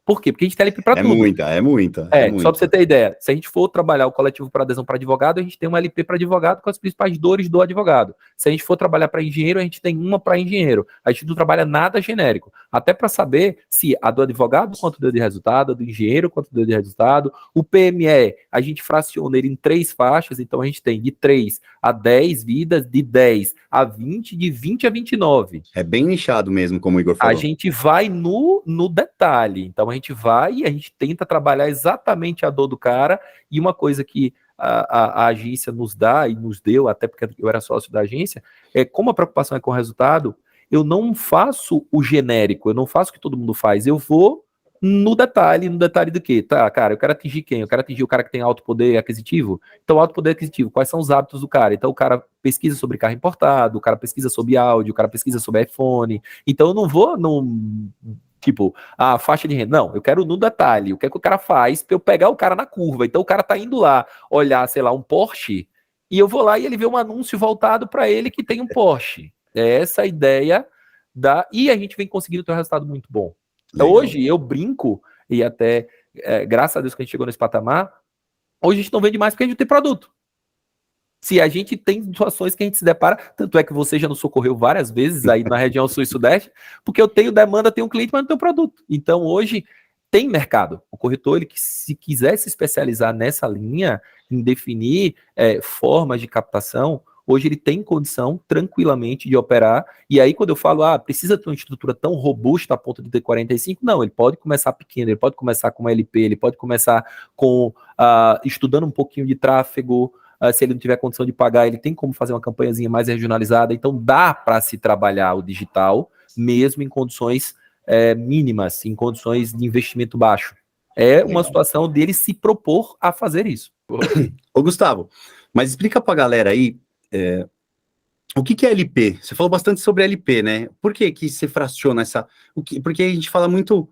Por quê? Porque a gente tem LP para tudo. É muita. Só para você ter ideia, se a gente for trabalhar o coletivo para adesão para advogado, a gente tem uma LP para advogado com as principais dores do advogado. Se a gente for trabalhar para engenheiro, a gente tem uma para engenheiro. A gente não trabalha nada genérico. Até para saber se a do advogado quanto deu de resultado, a do engenheiro quanto deu de resultado. O PME, a gente fraciona ele em 3 faixas, então a gente tem de 3 a 10 vidas, de 10 a 20, de 20 a 29. É bem nichado mesmo, como o Igor falou. A gente vai no detalhe. Então a gente vai e a gente tenta trabalhar exatamente a dor do cara. E uma coisa que a agência nos dá e nos deu, até porque eu era sócio da agência, como a preocupação é com o resultado, eu não faço o genérico, eu não faço o que todo mundo faz, eu vou no detalhe do quê? Tá, cara, eu quero atingir quem? Eu quero atingir o cara que tem alto poder aquisitivo? Então, alto poder aquisitivo, quais são os hábitos do cara? Então, o cara pesquisa sobre carro importado, o cara pesquisa sobre áudio, o cara pesquisa sobre iPhone. Então, eu não vou tipo, a faixa de renda. Não, eu quero no detalhe. O que é que o cara faz para eu pegar o cara na curva? Então, o cara tá indo lá olhar, sei lá, um Porsche, e eu vou lá e ele vê um anúncio voltado para ele que tem um Porsche. É essa a ideia e a gente vem conseguindo ter um resultado muito bom. Legal. Hoje eu brinco, e até graças a Deus que a gente chegou nesse patamar, hoje a gente não vende mais porque a gente não tem produto. Se a gente tem situações que a gente se depara, tanto é que você já nos socorreu várias vezes aí na região sul e sudeste, porque eu tenho demanda, tenho um cliente, mas não tenho produto. Então hoje tem mercado. O corretor, ele se quiser se especializar nessa linha, em definir formas de captação, hoje ele tem condição tranquilamente de operar. E aí, quando eu falo, precisa ter uma estrutura tão robusta a ponto de ter 45, não, ele pode começar pequeno, ele pode começar com uma LP, ele pode começar com estudando um pouquinho de tráfego. Se ele não tiver condição de pagar, ele tem como fazer uma campanhazinha mais regionalizada. Então, dá para se trabalhar o digital, mesmo em condições mínimas, em condições de investimento baixo. É uma situação dele se propor a fazer isso. Ô, Gustavo, mas explica pra galera aí, o que é LP? Você falou bastante sobre LP, né? Por que você fraciona porque a gente fala muito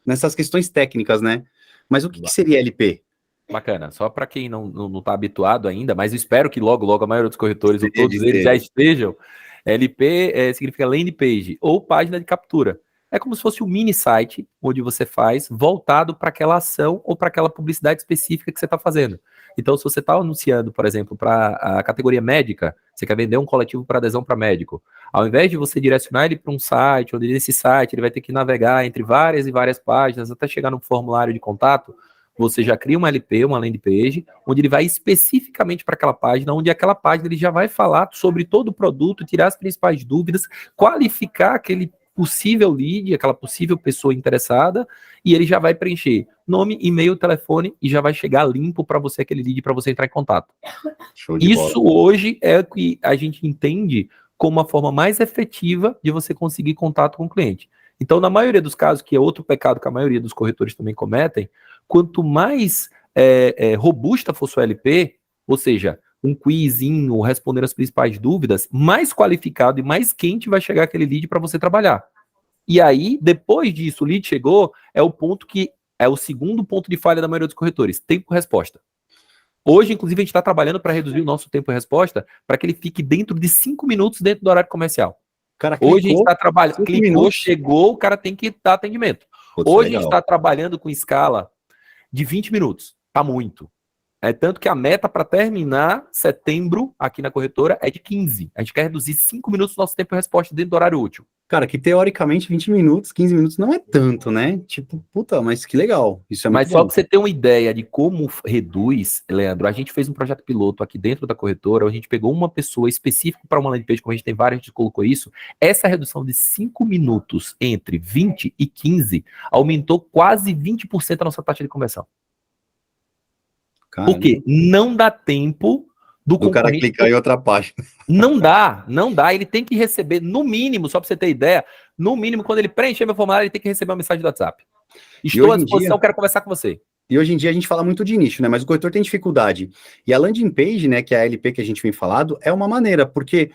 nessas questões técnicas, né? Mas o que seria LP? Bacana, só para quem não está habituado ainda, mas eu espero que logo a maioria dos corretores, ou todos eles já estejam. LP significa landing page, ou página de captura. É como se fosse um mini site, onde você faz voltado para aquela ação ou para aquela publicidade específica que você está fazendo. Então, se você está anunciando, por exemplo, para a categoria médica, você quer vender um coletivo para adesão para médico, ao invés de você direcionar ele para um site, onde nesse site ele vai ter que navegar entre várias e várias páginas até chegar no formulário de contato, você já cria uma LP, uma landing page, onde ele vai especificamente para aquela página, onde aquela página ele já vai falar sobre todo o produto, tirar as principais dúvidas, qualificar aquele possível lead, aquela possível pessoa interessada, e ele já vai preencher nome, e-mail, telefone, e já vai chegar limpo para você aquele lead para você entrar em contato. Isso hoje é o que a gente entende como uma forma mais efetiva de você conseguir contato com o cliente. Então, na maioria dos casos, que é outro pecado que a maioria dos corretores também cometem, quanto mais robusta for sua LP, ou seja, um quizinho respondendo as principais dúvidas, mais qualificado e mais quente vai chegar aquele lead para você trabalhar. E aí, depois disso, o lead chegou, é o ponto que é o segundo ponto de falha da maioria dos corretores, tempo-resposta. Hoje, inclusive, a gente está trabalhando para reduzir o nosso tempo-resposta para que ele fique dentro de 5 minutos dentro do horário comercial. Cara, Hoje a gente está trabalhando, 5 clicou, minutos. chegou, o cara tem que dar atendimento. Putz, Hoje a legal. gente está trabalhando com escala de 20 minutos. Tá muito. É tanto que a meta para terminar setembro aqui na corretora é de 15. A gente quer reduzir 5 minutos do nosso tempo de resposta dentro do horário útil. Cara, que teoricamente 20 minutos, 15 minutos não é tanto, né? Tipo, puta, mas que legal. Isso é Mas muito só bom. para você ter uma ideia de como reduz, Leandro, a gente fez um projeto piloto aqui dentro da corretora, a gente pegou uma pessoa específica para uma landing page, como a gente tem várias, a gente colocou isso. Essa redução de 5 minutos entre 20 e 15 aumentou quase 20% a nossa taxa de conversão. Caramba. Por quê? Não dá tempo do cara concorrente... clicar em outra página. Não dá. Ele tem que receber, no mínimo, só para você ter ideia, no mínimo, quando ele preencher meu formulário, ele tem que receber uma mensagem do WhatsApp. Estou à disposição, quero conversar com você. E hoje em dia a gente fala muito de nicho, né? Mas o corretor tem dificuldade. E a landing page, né, que é a LP que a gente vem falado, é uma maneira, porque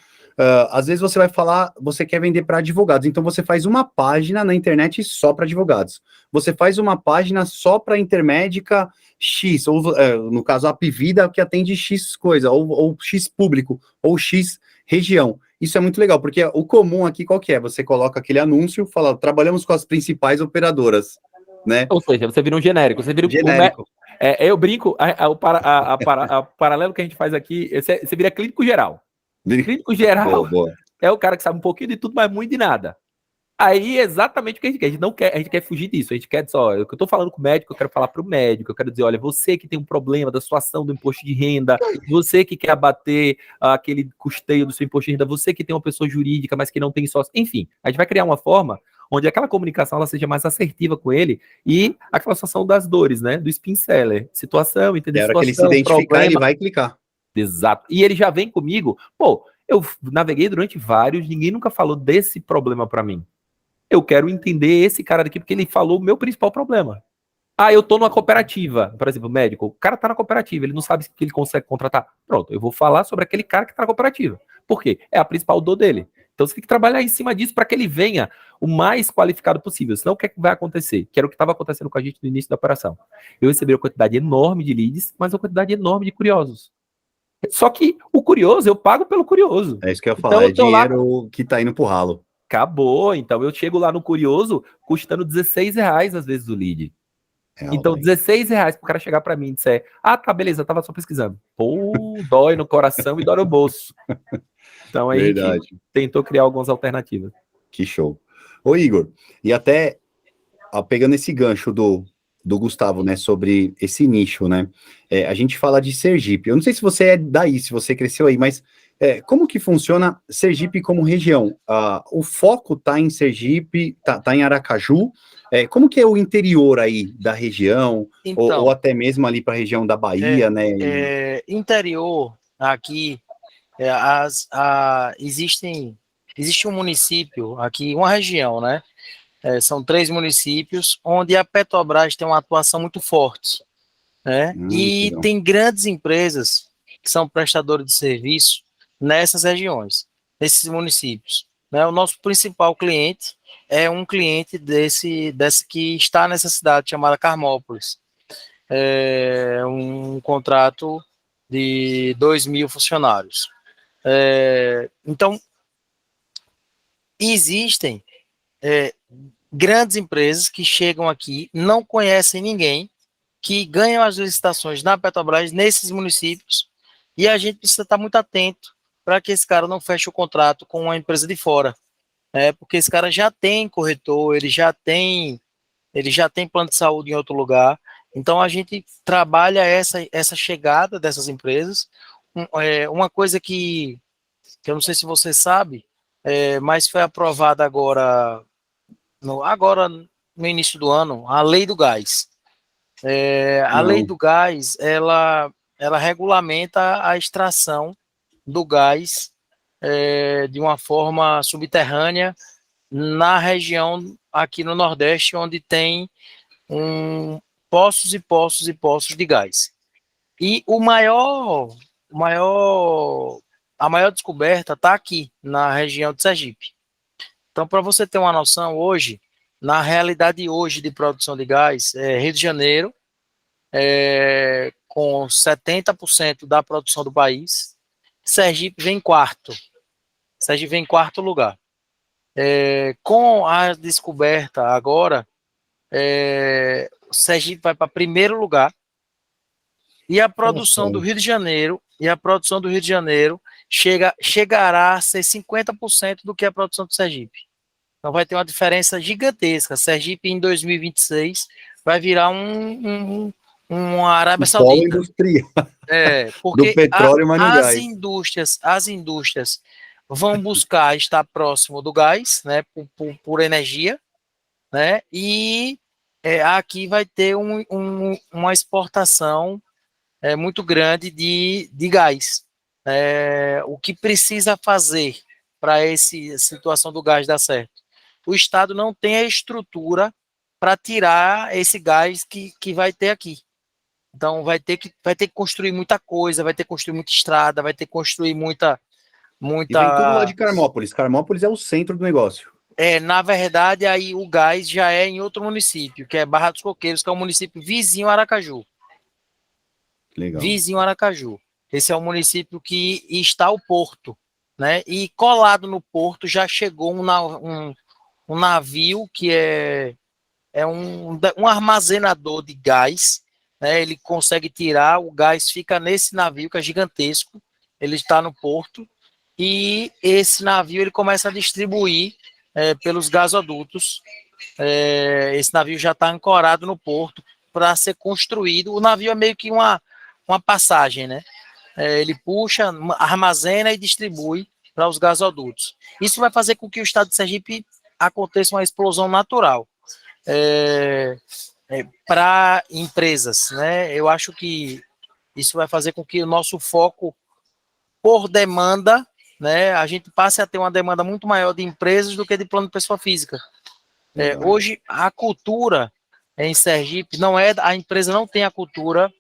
às vezes você vai falar, você quer vender para advogados, então você faz uma página na internet só para advogados. Você faz uma página só para intermédica X, ou no caso a Apvida, que atende X coisa, ou X público, ou X região. Isso é muito legal, porque o comum aqui qual que é? Você coloca aquele anúncio, fala, trabalhamos com as principais operadoras, né? Ou seja, você vira um genérico. Você vira genérico. Eu brinco, o paralelo que a gente faz aqui, você vira clínico geral. Clínico geral boa. É o cara que sabe um pouquinho de tudo, mas muito de nada. Aí é exatamente o que a gente quer. A gente não quer, a gente quer fugir disso. A gente quer só, eu tô falando com o médico, eu quero falar para o médico, eu quero dizer, olha, você que tem um problema da sua ação do imposto de renda, você que quer abater aquele custeio do seu imposto de renda, você que tem uma pessoa jurídica, mas que não tem sócio, enfim, a gente vai criar uma forma onde aquela comunicação ela seja mais assertiva com ele e aquela situação das dores, né? Do spin seller, situação, entender a hora situação, que ele se identificar, problema. ele vai clicar. Exato. E ele já vem comigo, eu naveguei durante vários, ninguém nunca falou desse problema para mim. Eu quero entender esse cara daqui, porque ele falou o meu principal problema. Eu tô numa cooperativa, por exemplo, médico, o cara tá na cooperativa, ele não sabe se ele consegue contratar. Pronto, eu vou falar sobre aquele cara que tá na cooperativa. Por quê? É a principal dor dele. Então você tem que trabalhar em cima disso para que ele venha o mais qualificado possível. Senão o que é que vai acontecer? Que era o que estava acontecendo com a gente no início da operação. Eu recebi uma quantidade enorme de leads, mas uma quantidade enorme de curiosos. Só que o curioso, eu pago pelo curioso. É isso que eu ia falar, então, é dinheiro que tá indo pro ralo. Acabou, então eu chego lá no curioso custando R$16 às vezes o lead. Então R$16 pro cara chegar para mim e disser, tá, beleza, eu tava só pesquisando. Dói no coração e dói no bolso. Então aí a gente tentou criar algumas alternativas. Que show. Ô Igor, e até pegando esse gancho do Gustavo, né, sobre esse nicho, né, a gente fala de Sergipe, eu não sei se você é daí, se você cresceu aí, mas como que funciona Sergipe como região? O foco tá em Sergipe, tá em Aracaju, como que é o interior aí da região, Então, ou até mesmo ali para a região da Bahia, né? Interior, aqui, existe um município aqui, uma região, né? São 3 municípios onde a Petrobras tem uma atuação muito forte, né? E Legal. tem grandes empresas que são prestadores de serviço nessas regiões, nesses municípios, né? O nosso principal cliente é um cliente desse que está nessa cidade chamada Carmópolis. É um contrato de 2.000 funcionários. Então, existem grandes empresas que chegam aqui, não conhecem ninguém, que ganham as licitações na Petrobras nesses municípios, e a gente precisa estar muito atento para que esse cara não feche o contrato com uma empresa de fora, porque esse cara já tem corretor, ele já tem plano de saúde em outro lugar. Então a gente trabalha essa chegada dessas empresas. Uma coisa que eu não sei se você sabe, mas foi aprovada agora no início do ano, a Lei do Gás. A Lei do Gás, ela regulamenta a extração do gás de uma forma subterrânea na região aqui no Nordeste, onde tem poços e poços e poços de gás. E a maior descoberta está aqui, na região de Sergipe. Então, para você ter uma noção, hoje, na realidade hoje de produção de gás, Rio de Janeiro, com 70% da produção do país, Sergipe vem em quarto. Sergipe vem em quarto lugar. Com a descoberta agora, Sergipe vai para primeiro lugar. E a produção do Rio de Janeiro, chegará a ser 50% do que a produção do Sergipe. Então vai ter uma diferença gigantesca. Sergipe em 2026 vai virar uma Arábia Saudita. Polo industrial. Porque do petróleo, mas no gás. As indústrias vão buscar estar próximo do gás, né, por energia, né, e aqui vai ter uma exportação muito grande de gás. O que precisa fazer para essa situação do gás dar certo? O Estado não tem a estrutura para tirar esse gás que vai ter aqui. Então vai ter que construir muita coisa, vai ter que construir muita estrada, vai ter que construir muita... E vem tudo lá de Carmópolis. Carmópolis é o centro do negócio. Na verdade, aí o gás já é em outro município, que é Barra dos Coqueiros, que é um município vizinho a Aracaju. Legal. Vizinho a Aracaju. Esse é o município que está o porto, né? E colado no porto já chegou um navio que é um armazenador de gás, né? Ele consegue tirar, o gás fica nesse navio que é gigantesco, ele está no porto, e esse navio ele começa a distribuir pelos gasodutos. Esse navio já está ancorado no porto para ser construído. O navio é meio que uma passagem, né? Ele puxa, armazena e distribui para os gasodutos. Isso vai fazer com que o estado de Sergipe aconteça uma explosão natural para empresas, né? Eu acho que isso vai fazer com que o nosso foco por demanda, né, a gente passe a ter uma demanda muito maior de empresas do que de plano de pessoa física. Hoje, a cultura em Sergipe não é... A empresa não tem a cultura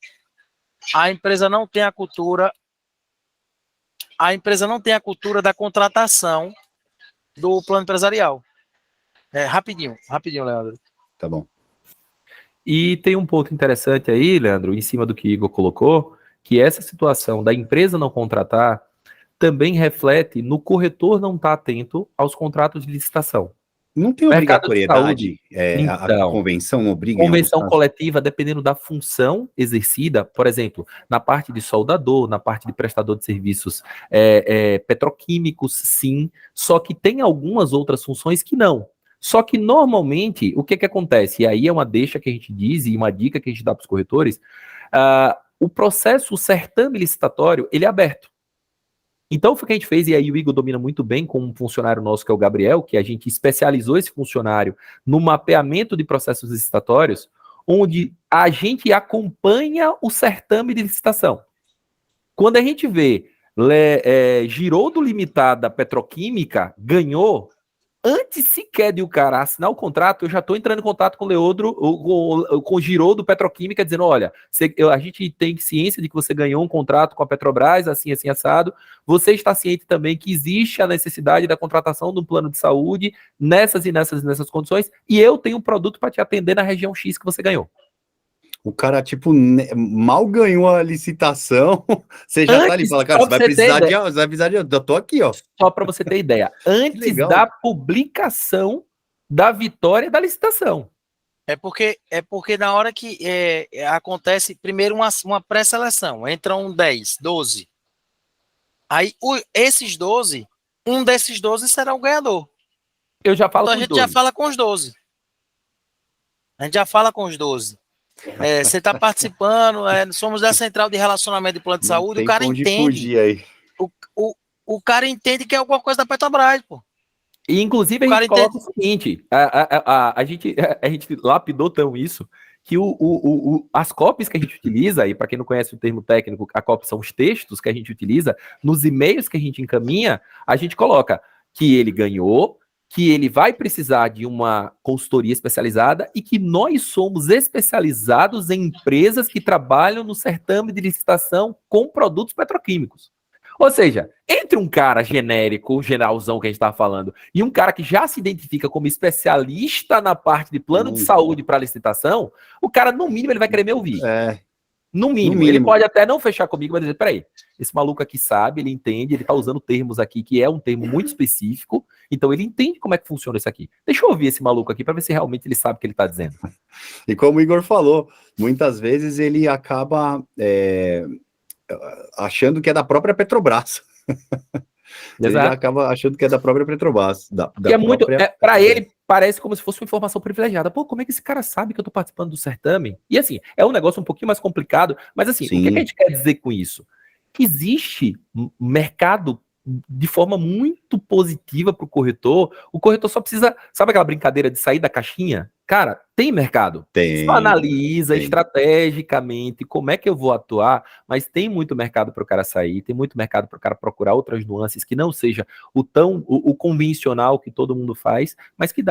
da contratação do plano empresarial. Rapidinho, Leandro. Tá bom. E tem um ponto interessante aí, Leandro, em cima do que Igor colocou, que essa situação da empresa não contratar também reflete no corretor não estar atento aos contratos de licitação. Não tem obrigatoriedade? A convenção não obriga? Convenção coletiva, dependendo da função exercida, por exemplo, na parte de soldador, na parte de prestador de serviços petroquímicos, sim, só que tem algumas outras funções que não. Só que, normalmente, o que acontece? E aí é uma deixa que a gente diz e uma dica que a gente dá para os corretores, o processo, o certame licitatório, ele é aberto. Então, o que a gente fez, e aí o Igor domina muito bem com um funcionário nosso, que é o Gabriel, que a gente especializou esse funcionário no mapeamento de processos licitatórios, onde a gente acompanha o certame de licitação. Quando a gente vê Giroldo Limitada Petroquímica ganhou, antes sequer de o cara assinar o contrato, eu já estou entrando em contato com o Leandro, com o Giroldo Petroquímica, dizendo, olha, a gente tem ciência de que você ganhou um contrato com a Petrobras, assim, assado. Você está ciente também que existe a necessidade da contratação de um plano de saúde nessas e nessas condições, e eu tenho um produto para te atender na região X que você ganhou. O cara, tipo, mal ganhou a licitação, você já tá ali e fala, cara, você vai precisar de... Eu tô aqui, ó. Só para você ter ideia, antes da publicação da vitória da licitação. É porque na hora que acontece, primeiro uma pré-seleção, entram 10, 12. Aí, esses 12, um desses 12 será o ganhador. Eu já falo então, a gente já fala com os 12. A gente já fala com os 12. Você está participando, somos da Central de Relacionamento de Plano de Saúde, o cara entende. Aí. O cara entende que é alguma coisa da Petrobras, pô. E, inclusive, a gente coloca o seguinte, a gente lapidou tão isso, que as copies que a gente utiliza, e para quem não conhece o termo técnico, a copy são os textos que a gente utiliza, nos e-mails que a gente encaminha, a gente coloca que ele ganhou, que ele vai precisar de uma consultoria especializada e que nós somos especializados em empresas que trabalham no certame de licitação com produtos petroquímicos. Ou seja, entre um cara genérico, geralzão que a gente estava falando, e um cara que já se identifica como especialista na parte de plano de saúde para licitação, o cara, no mínimo, ele vai querer me ouvir. No mínimo. Ele pode até não fechar comigo, mas dizer, peraí, esse maluco aqui sabe, ele entende, ele tá usando termos aqui que é um termo muito específico, então ele entende como é que funciona isso aqui. Deixa eu ouvir esse maluco aqui para ver se realmente ele sabe o que ele tá dizendo. E como o Igor falou, muitas vezes ele acaba achando que é da própria Petrobras. Ele acaba achando que é da própria Petrobras. Para ele, parece como se fosse uma informação privilegiada. Pô, como é que esse cara sabe que eu tô participando do certame? E assim, é um negócio um pouquinho mais complicado, mas assim, Sim. O que a gente quer dizer com isso? Que existe mercado de forma muito positiva para o corretor só precisa, sabe aquela brincadeira de sair da caixinha? Cara, tem mercado. Tem. Só analisa estrategicamente como é que eu vou atuar, mas tem muito mercado para o cara sair, tem muito mercado para o cara procurar outras nuances que não seja o convencional que todo mundo faz, mas que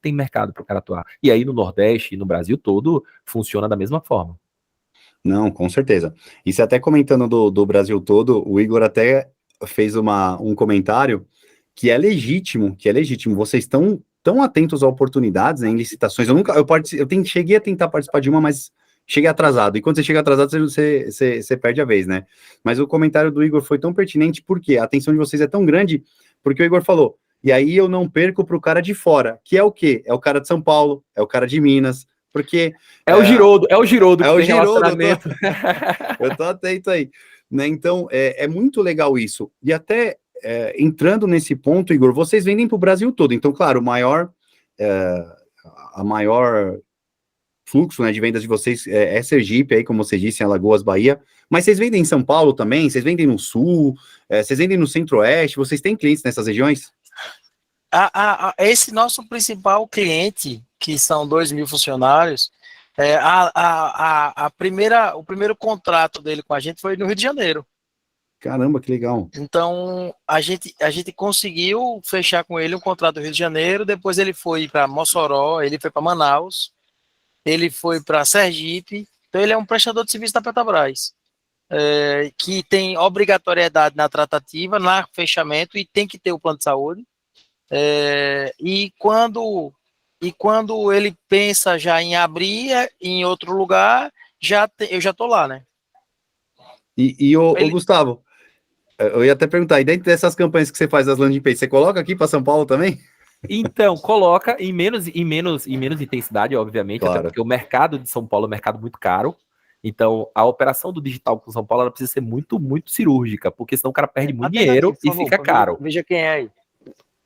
tem mercado para o cara atuar. E aí no Nordeste e no Brasil todo funciona da mesma forma. Não, com certeza. E você até comentando do Brasil todo, o Igor até fez um comentário que é legítimo. Vocês estão tão atentos a oportunidades, né, em licitações. Cheguei a tentar participar de uma, mas cheguei atrasado. E quando você chega atrasado, você perde a vez, né? Mas o comentário do Igor foi tão pertinente, porque a atenção de vocês é tão grande, porque o Igor falou, e aí eu não perco para o cara de fora, que é o quê? É o cara de São Paulo, é o cara de Minas, porque... É o Girodo que tem relacionamento. Eu tô atento aí. Né? Então, é muito legal isso. E até entrando nesse ponto, Igor, vocês vendem para o Brasil todo. Então, claro, a maior fluxo, né, de vendas de vocês é Sergipe, aí, como você disse, em Alagoas, Bahia. Mas vocês vendem em São Paulo também? Vocês vendem no Sul? Vocês vendem no Centro-Oeste? Vocês têm clientes nessas regiões? Esse nosso principal cliente, que são 2.000 funcionários, o primeiro contrato dele com a gente foi no Rio de Janeiro. Caramba, que legal. Então, a gente conseguiu fechar com ele um contrato do Rio de Janeiro, depois ele foi para Mossoró, ele foi para Manaus, ele foi para Sergipe, então ele é um prestador de serviço da Petrobras, que tem obrigatoriedade na tratativa, no fechamento, e tem que ter o plano de saúde, e quando ele pensa já em abrir em outro lugar, eu já estou lá, né? Gustavo, eu ia até perguntar, e dentro dessas campanhas que você faz das landing pages, você coloca aqui para São Paulo também? Então, coloca em menos intensidade, obviamente, claro. Até porque o mercado de São Paulo é um mercado muito caro. Então, a operação do digital com São Paulo ela precisa ser muito, muito cirúrgica, porque senão o cara perde muito dinheiro e fica caro. Veja quem é aí.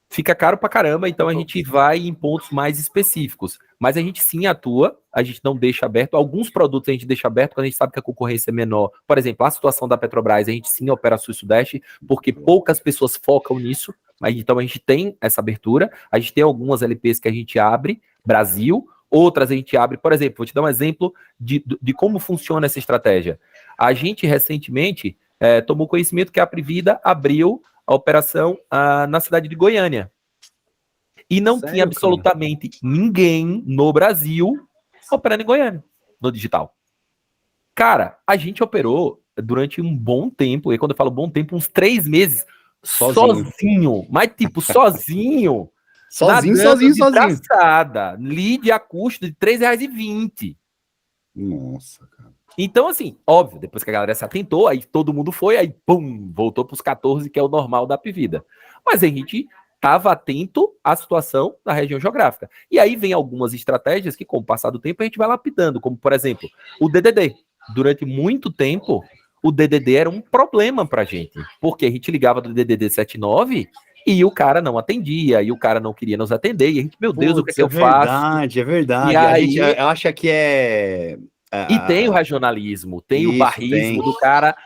Fica caro pra caramba, então a gente vai em pontos mais específicos. Mas a gente sim atua, a gente não deixa aberto. Alguns produtos a gente deixa aberto quando a gente sabe que a concorrência é menor. Por exemplo, a situação da Petrobras, a gente sim opera Sul e Sudeste, porque poucas pessoas focam nisso. Então a gente tem essa abertura. A gente tem algumas LPs que a gente abre, Brasil, outras a gente abre. Por exemplo, vou te dar um exemplo de como funciona essa estratégia. A gente recentemente tomou conhecimento que a Privida abriu a operação na cidade de Goiânia. E não tinha absolutamente ninguém no Brasil operando em Goiânia, no digital. Cara, a gente operou durante um bom tempo, e quando eu falo bom tempo, uns 3 meses, sozinho. Mas tipo, sozinho. sozinho. Lead a custo de R$3,20. Nossa, cara. Então, assim, óbvio, depois que a galera se atentou, aí todo mundo foi, aí pum, voltou para os 14, que é o normal da Pivida. Mas a gente estava atento à situação da região geográfica. E aí vem algumas estratégias que, com o passar do tempo, a gente vai lapidando, como, por exemplo, o DDD. Durante muito tempo, o DDD era um problema para a gente, porque a gente ligava do DDD 79 e o cara não atendia, e o cara não queria nos atender, e a gente, meu Deus, o que eu faço? É verdade. E aí, a gente acha que é... E tem o regionalismo, tem o barrismo do cara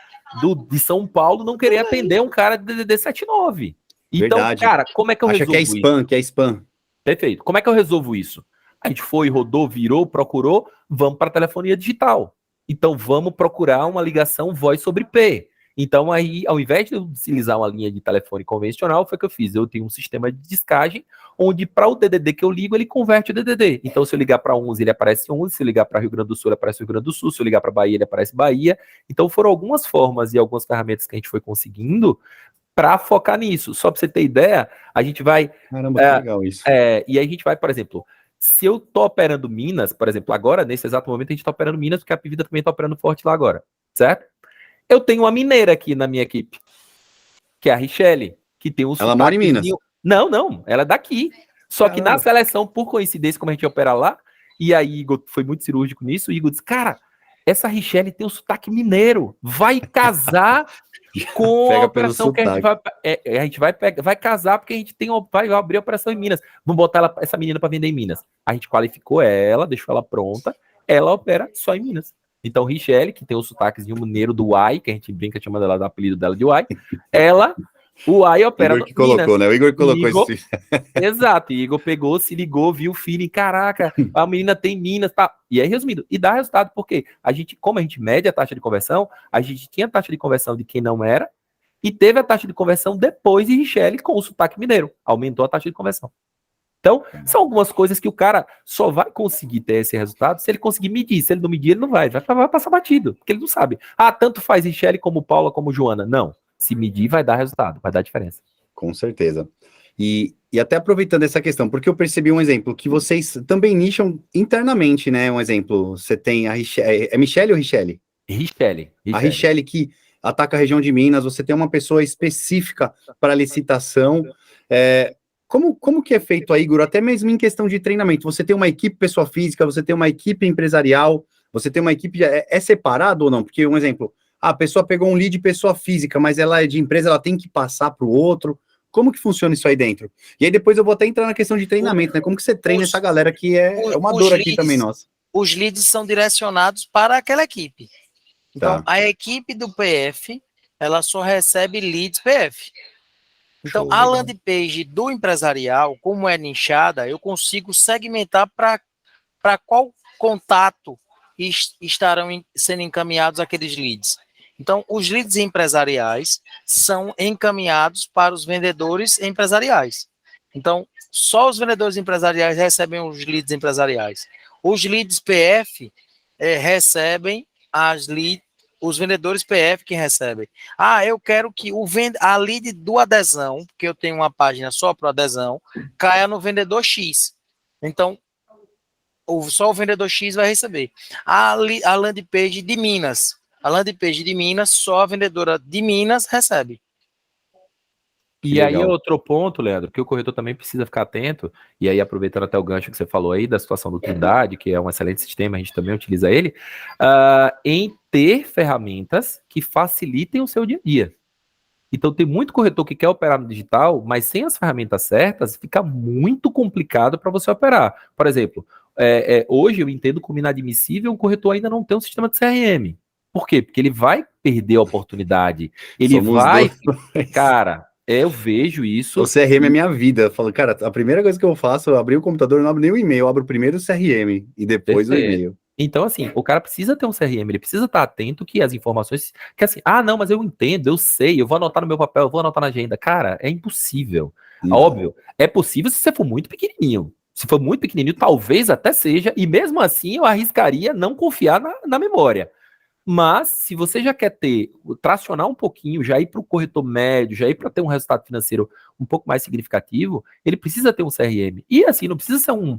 de São Paulo não querer atender um cara de DDD 79. Então, verdade. Cara, como é que eu resolvo isso? Acha que é spam. Perfeito. Como é que eu resolvo isso? A gente foi, rodou, virou, procurou, vamos para a telefonia digital. Então, vamos procurar uma ligação voz sobre IP. Então, aí, ao invés de eu utilizar uma linha de telefone convencional, foi o que eu fiz. Eu tenho um sistema de descagem, onde para o DDD que eu ligo, ele converte o DDD. Então, se eu ligar para 11, ele aparece 11. Se eu ligar para Rio Grande do Sul, ele aparece Rio Grande do Sul. Se eu ligar para Bahia, ele aparece Bahia. Então, foram algumas formas e algumas ferramentas que a gente foi conseguindo para focar nisso. Só para você ter ideia, a gente vai... Caramba, que legal isso. E aí a gente vai, por exemplo... Se eu tô operando Minas, por exemplo, agora, nesse exato momento, a gente tá operando Minas, porque a Pivida também tá operando forte lá agora, certo? Eu tenho uma mineira aqui na minha equipe, que é a Richelle, que tem um Ela mora em Minas? Não, ela é daqui. Só que na seleção, por coincidência, como a gente ia operar lá, e aí Igor foi muito cirúrgico nisso, o Igor disse, cara, essa Richelle tem um sotaque mineiro, vai casar com a operação que a gente vai casar porque a gente vai abrir a operação em Minas. Vamos botar essa menina para vender em Minas. A gente qualificou ela, deixou ela pronta, ela opera só em Minas. Então, Richelle, que tem o sotaquezinho mineiro do Uai, que a gente brinca chamando ela do apelido dela de Uai, o Uai opera Igor que colocou, Minas. né? O Igor colocou esse... Exato, Igor pegou, se ligou, viu o feeling, caraca, a menina tem Minas, tá. E aí, resumindo, e dá resultado, porque como a gente mede a taxa de conversão, a gente tinha a taxa de conversão de quem não era, e teve a taxa de conversão depois de Richelle com o sotaque mineiro. Aumentou a taxa de conversão. Então, são algumas coisas que o cara só vai conseguir ter esse resultado se ele conseguir medir. Se ele não medir, ele não vai passar batido, porque ele não sabe. Tanto faz Richelle como Paula, como Joana. Não. Se medir, vai dar resultado, vai dar diferença. Com certeza. E até aproveitando essa questão, porque eu percebi um exemplo, que vocês também nicham internamente, né? Um exemplo, você tem a Richelle, é Michelle ou Richelle? Richelle. A Richelle que ataca a região de Minas, você tem uma pessoa específica para licitação. Como que é feito aí, Igor? Até mesmo em questão de treinamento, você tem uma equipe pessoa física, você tem uma equipe empresarial, você tem uma equipe, é separado ou não? Porque, um exemplo, a pessoa pegou um lead de pessoa física, mas ela é de empresa, ela tem que passar para o outro. Como que funciona isso aí dentro? E aí depois eu vou até entrar na questão de treinamento, né? Como que você treina essa galera que é uma dor aqui também, nossa. Os leads são direcionados para aquela equipe. Então, a equipe do PF, ela só recebe leads PF. Então, a landing page do empresarial, como é nichada, eu consigo segmentar para qual contato estarão sendo encaminhados aqueles leads. Então, os leads empresariais são encaminhados para os vendedores empresariais. Então, só os vendedores empresariais recebem os leads empresariais. Os leads PF recebem os vendedores PF que recebem. Eu quero que a lead do adesão, porque eu tenho uma página só para adesão, caia no vendedor X. Então, só o vendedor X vai receber. A landing page de Minas. A landing page de Minas, só a vendedora de Minas recebe. E aí outro ponto, Leandro, que o corretor também precisa ficar atento, e aí aproveitando até o gancho que você falou aí da situação do Trindade, que é um excelente sistema, a gente também utiliza ele, em ter ferramentas que facilitem o seu dia a dia. Então tem muito corretor que quer operar no digital, mas sem as ferramentas certas, fica muito complicado para você operar. Por exemplo, hoje eu entendo como inadmissível um corretor ainda não ter um sistema de CRM. Por quê? Porque ele vai perder a oportunidade. Ele vai... Cara... eu vejo isso. O CRM é minha vida. Eu falo, cara, a primeira coisa que eu faço, eu abrir o computador, não abro nem o e-mail, eu abro primeiro o CRM e depois o e-mail. Então, assim, o cara precisa ter um CRM, ele precisa estar atento que as informações, que assim, não, mas eu entendo, eu sei, eu vou anotar no meu papel, eu vou anotar na agenda. Cara, é impossível. Não. Óbvio, é possível se você for muito pequenininho. Se for muito pequenininho, talvez até seja, e mesmo assim eu arriscaria não confiar na memória. Mas, se você já quer tracionar um pouquinho, já ir para o corretor médio, já ir para ter um resultado financeiro um pouco mais significativo, ele precisa ter um CRM. E assim, não precisa ser um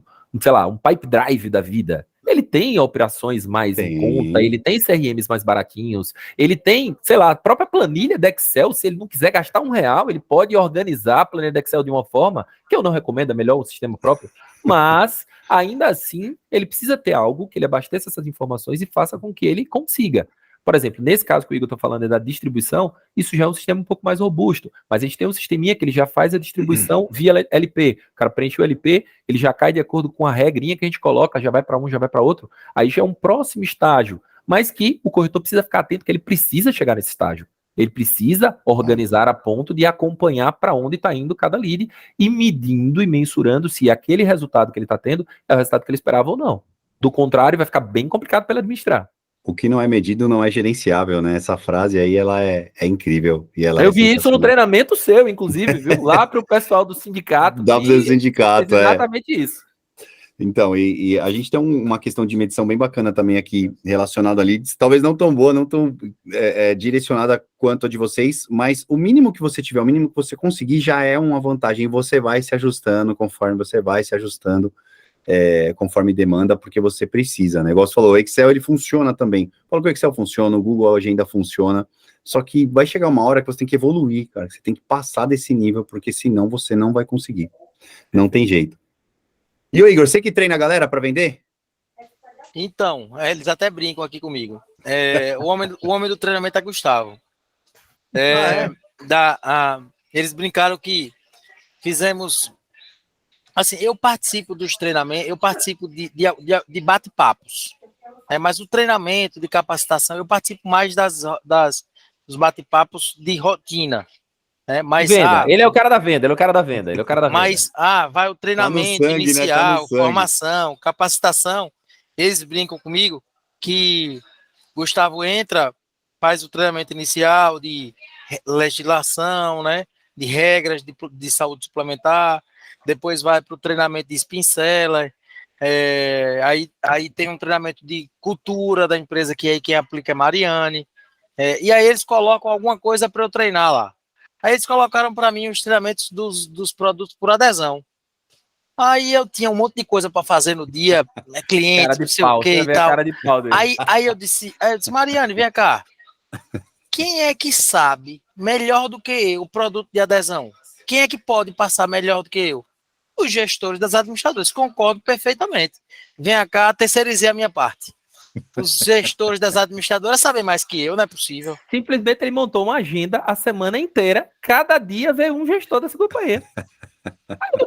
pipe drive da vida. Ele tem operações mais em conta, ele tem CRMs mais baratinhos, ele tem, a própria planilha do Excel, se ele não quiser gastar R$1, ele pode organizar a planilha do Excel de uma forma, que eu não recomendo, é melhor o sistema próprio, mas... ainda assim, ele precisa ter algo que ele abasteça essas informações e faça com que ele consiga. Por exemplo, nesse caso que o Igor está falando da distribuição, isso já é um sistema um pouco mais robusto, mas a gente tem um sisteminha que ele já faz a distribuição via LP. O cara preenche o LP, ele já cai de acordo com a regrinha que a gente coloca, já vai para um, já vai para outro. Aí já é um próximo estágio, mas que o corretor precisa ficar atento que ele precisa chegar nesse estágio. Ele precisa organizar a ponto de acompanhar para onde está indo cada lead e medindo e mensurando se aquele resultado que ele está tendo é o resultado que ele esperava ou não. Do contrário, vai ficar bem complicado para ele administrar. O que não é medido não é gerenciável, né? Essa frase aí, ela é incrível. E ela Eu é vi isso no sensacional. treinamento seu, inclusive, viu? Lá para o pessoal do sindicato. Dá pra fazer Que sindicato, fez exatamente isso. Então, e a gente tem uma questão de medição bem bacana também aqui, relacionada ali, talvez não tão boa, não tão direcionada quanto a de vocês, mas o mínimo que você tiver, o mínimo que você conseguir, já é uma vantagem, e você vai se ajustando conforme você vai se ajustando, conforme demanda, porque você precisa, né? Igual você falou, o Excel, ele funciona também. Fala que o Excel funciona, o Google Agenda funciona, só que vai chegar uma hora que você tem que evoluir, cara, você tem que passar desse nível, porque senão você não vai conseguir, não tem jeito. E o Igor, você que treina a galera para vender? Então, eles até brincam aqui comigo. O homem do treinamento é Gustavo. Eles brincaram que fizemos. Assim, eu participo dos treinamentos, eu participo de bate-papos. Mas o treinamento de capacitação, eu participo mais dos bate-papos de rotina. Mas, Venda. Ele é o cara da venda, ele é o cara da venda, ele é o cara da venda. vai o Tá no treinamento sangue, né? Tá no inicial, sangue. formação, capacitação. Eles brincam comigo que Gustavo entra, faz o treinamento inicial de legislação, né? De regras de saúde suplementar, depois vai para o treinamento de spin seller, aí tem um treinamento de cultura da empresa, que aí quem aplica é Mariane, e aí eles colocam alguma coisa para eu treinar lá. Aí eles colocaram para mim os treinamentos dos produtos por adesão. Aí eu tinha um monte de coisa para fazer no dia, Cara cliente, de não sei o pau, que você vai e ver a tal. cara de pau dele. Aí eu disse, Mariane, vem cá. Quem é que sabe melhor do que eu o produto de adesão? Quem é que pode passar melhor do que eu? Os gestores das administradoras. Concordo perfeitamente. Vem cá, terceirizei a minha parte. Os gestores das administradoras sabem mais que eu, não é possível. Simplesmente ele montou uma agenda a semana inteira, cada dia veio um gestor dessa companhia.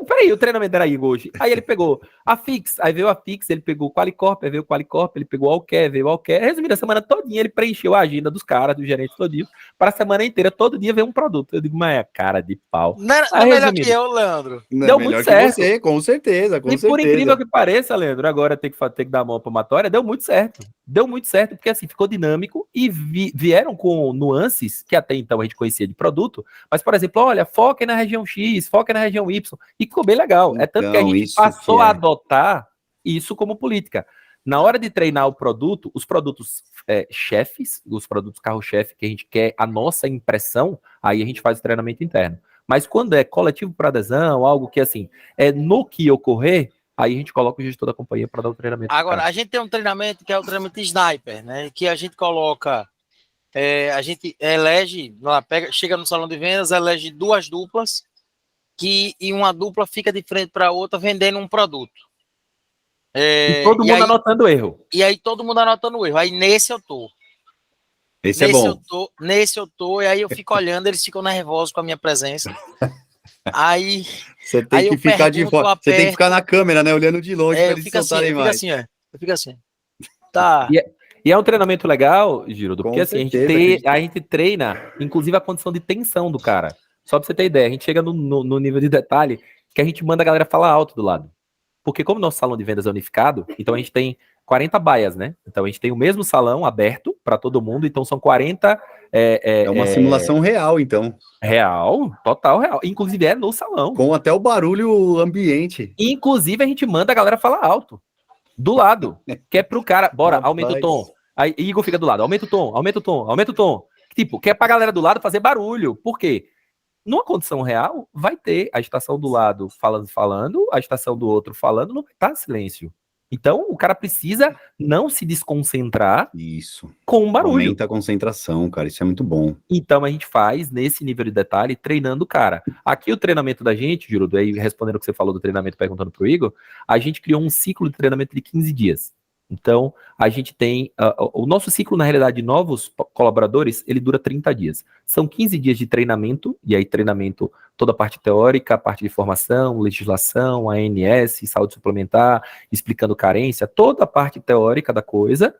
Peraí, o treinamento era Igor hoje. Aí ele pegou a Fix, aí veio a Fix, ele pegou o Qualicorp, aí veio o Qualicorp, ele pegou o Alcare, veio o Alcare. Resumindo, a semana todinha ele preencheu a agenda dos caras, do gerente todinho, para a semana inteira, todo dia veio um produto. Eu digo, mas é cara de pau. Não Aí, é melhor que resumindo, eu, Leandro. Não é deu muito melhor que certo. você, com certeza, com E por incrível certeza. que pareça, Leandro, agora tem que dar a mão palmatória, deu muito certo. Deu muito certo, porque assim, ficou dinâmico e vieram com nuances que até então a gente conhecia de produto, mas, por exemplo, olha, foca na região X, foca na região Y, e ficou bem legal. É tanto que a Então, gente isso passou que a é. adotar isso como política. Na hora de treinar o produto, os produtos chefes, os produtos carro-chefe que a gente quer, a nossa impressão, aí a gente faz o treinamento interno. Mas quando é coletivo para adesão, algo que assim, no que ocorrer, aí a gente coloca o gestor da companhia para dar o treinamento. Agora, a gente tem um treinamento que é o treinamento sniper, né? Que a gente coloca, a gente elege, chega no salão de vendas, elege duas duplas, e uma dupla fica de frente para a outra vendendo um produto. E todo mundo anotando erro. E aí todo mundo anotando o erro. Aí nesse eu tô. Esse é bom. Nesse eu tô, e aí eu fico olhando, eles ficam nervosos com a minha presença. Aí Você tem que ficar de fora. Você tem que ficar na câmera, né? Olhando de longe para eles soltarem mais. Eu fico assim. Tá. E é um treinamento legal, Girodo, porque Com assim, certeza, a gente treina, inclusive, a condição de tensão do cara. Só pra você ter ideia, a gente chega no nível de detalhe que a gente manda a galera falar alto do lado. Porque como nosso salão de vendas é unificado, então a gente tem 40 baias, né? Então a gente tem o mesmo salão aberto para todo mundo, então são 40... É uma simulação real, então. Real, total real. Inclusive é no salão. Com até o barulho ambiente. Inclusive a gente manda a galera falar alto. Do lado. Que é pro cara, bora, Rapaz. aumenta o tom. Aí Igor fica do lado, aumenta o tom, aumenta o tom, aumenta o tom. Tipo, que é pra galera do lado fazer barulho. Por quê? Numa condição real, vai ter a estação do lado falando, a estação do outro falando, não vai estar silêncio. Então, o cara precisa não se desconcentrar Isso. com um barulho. Aumenta a concentração, cara. Isso é muito bom. Então, a gente faz nesse nível de detalhe, treinando o cara. Aqui, o treinamento da gente, Girodo, aí respondendo o que você falou do treinamento, perguntando pro Igor, a gente criou um ciclo de treinamento de 15 dias. Então, a gente tem... o nosso ciclo, na realidade, de novos colaboradores, ele dura 30 dias. São 15 dias de treinamento, e aí treinamento, toda a parte teórica, a parte de formação, legislação, ANS, saúde suplementar, explicando carência, toda a parte teórica da coisa,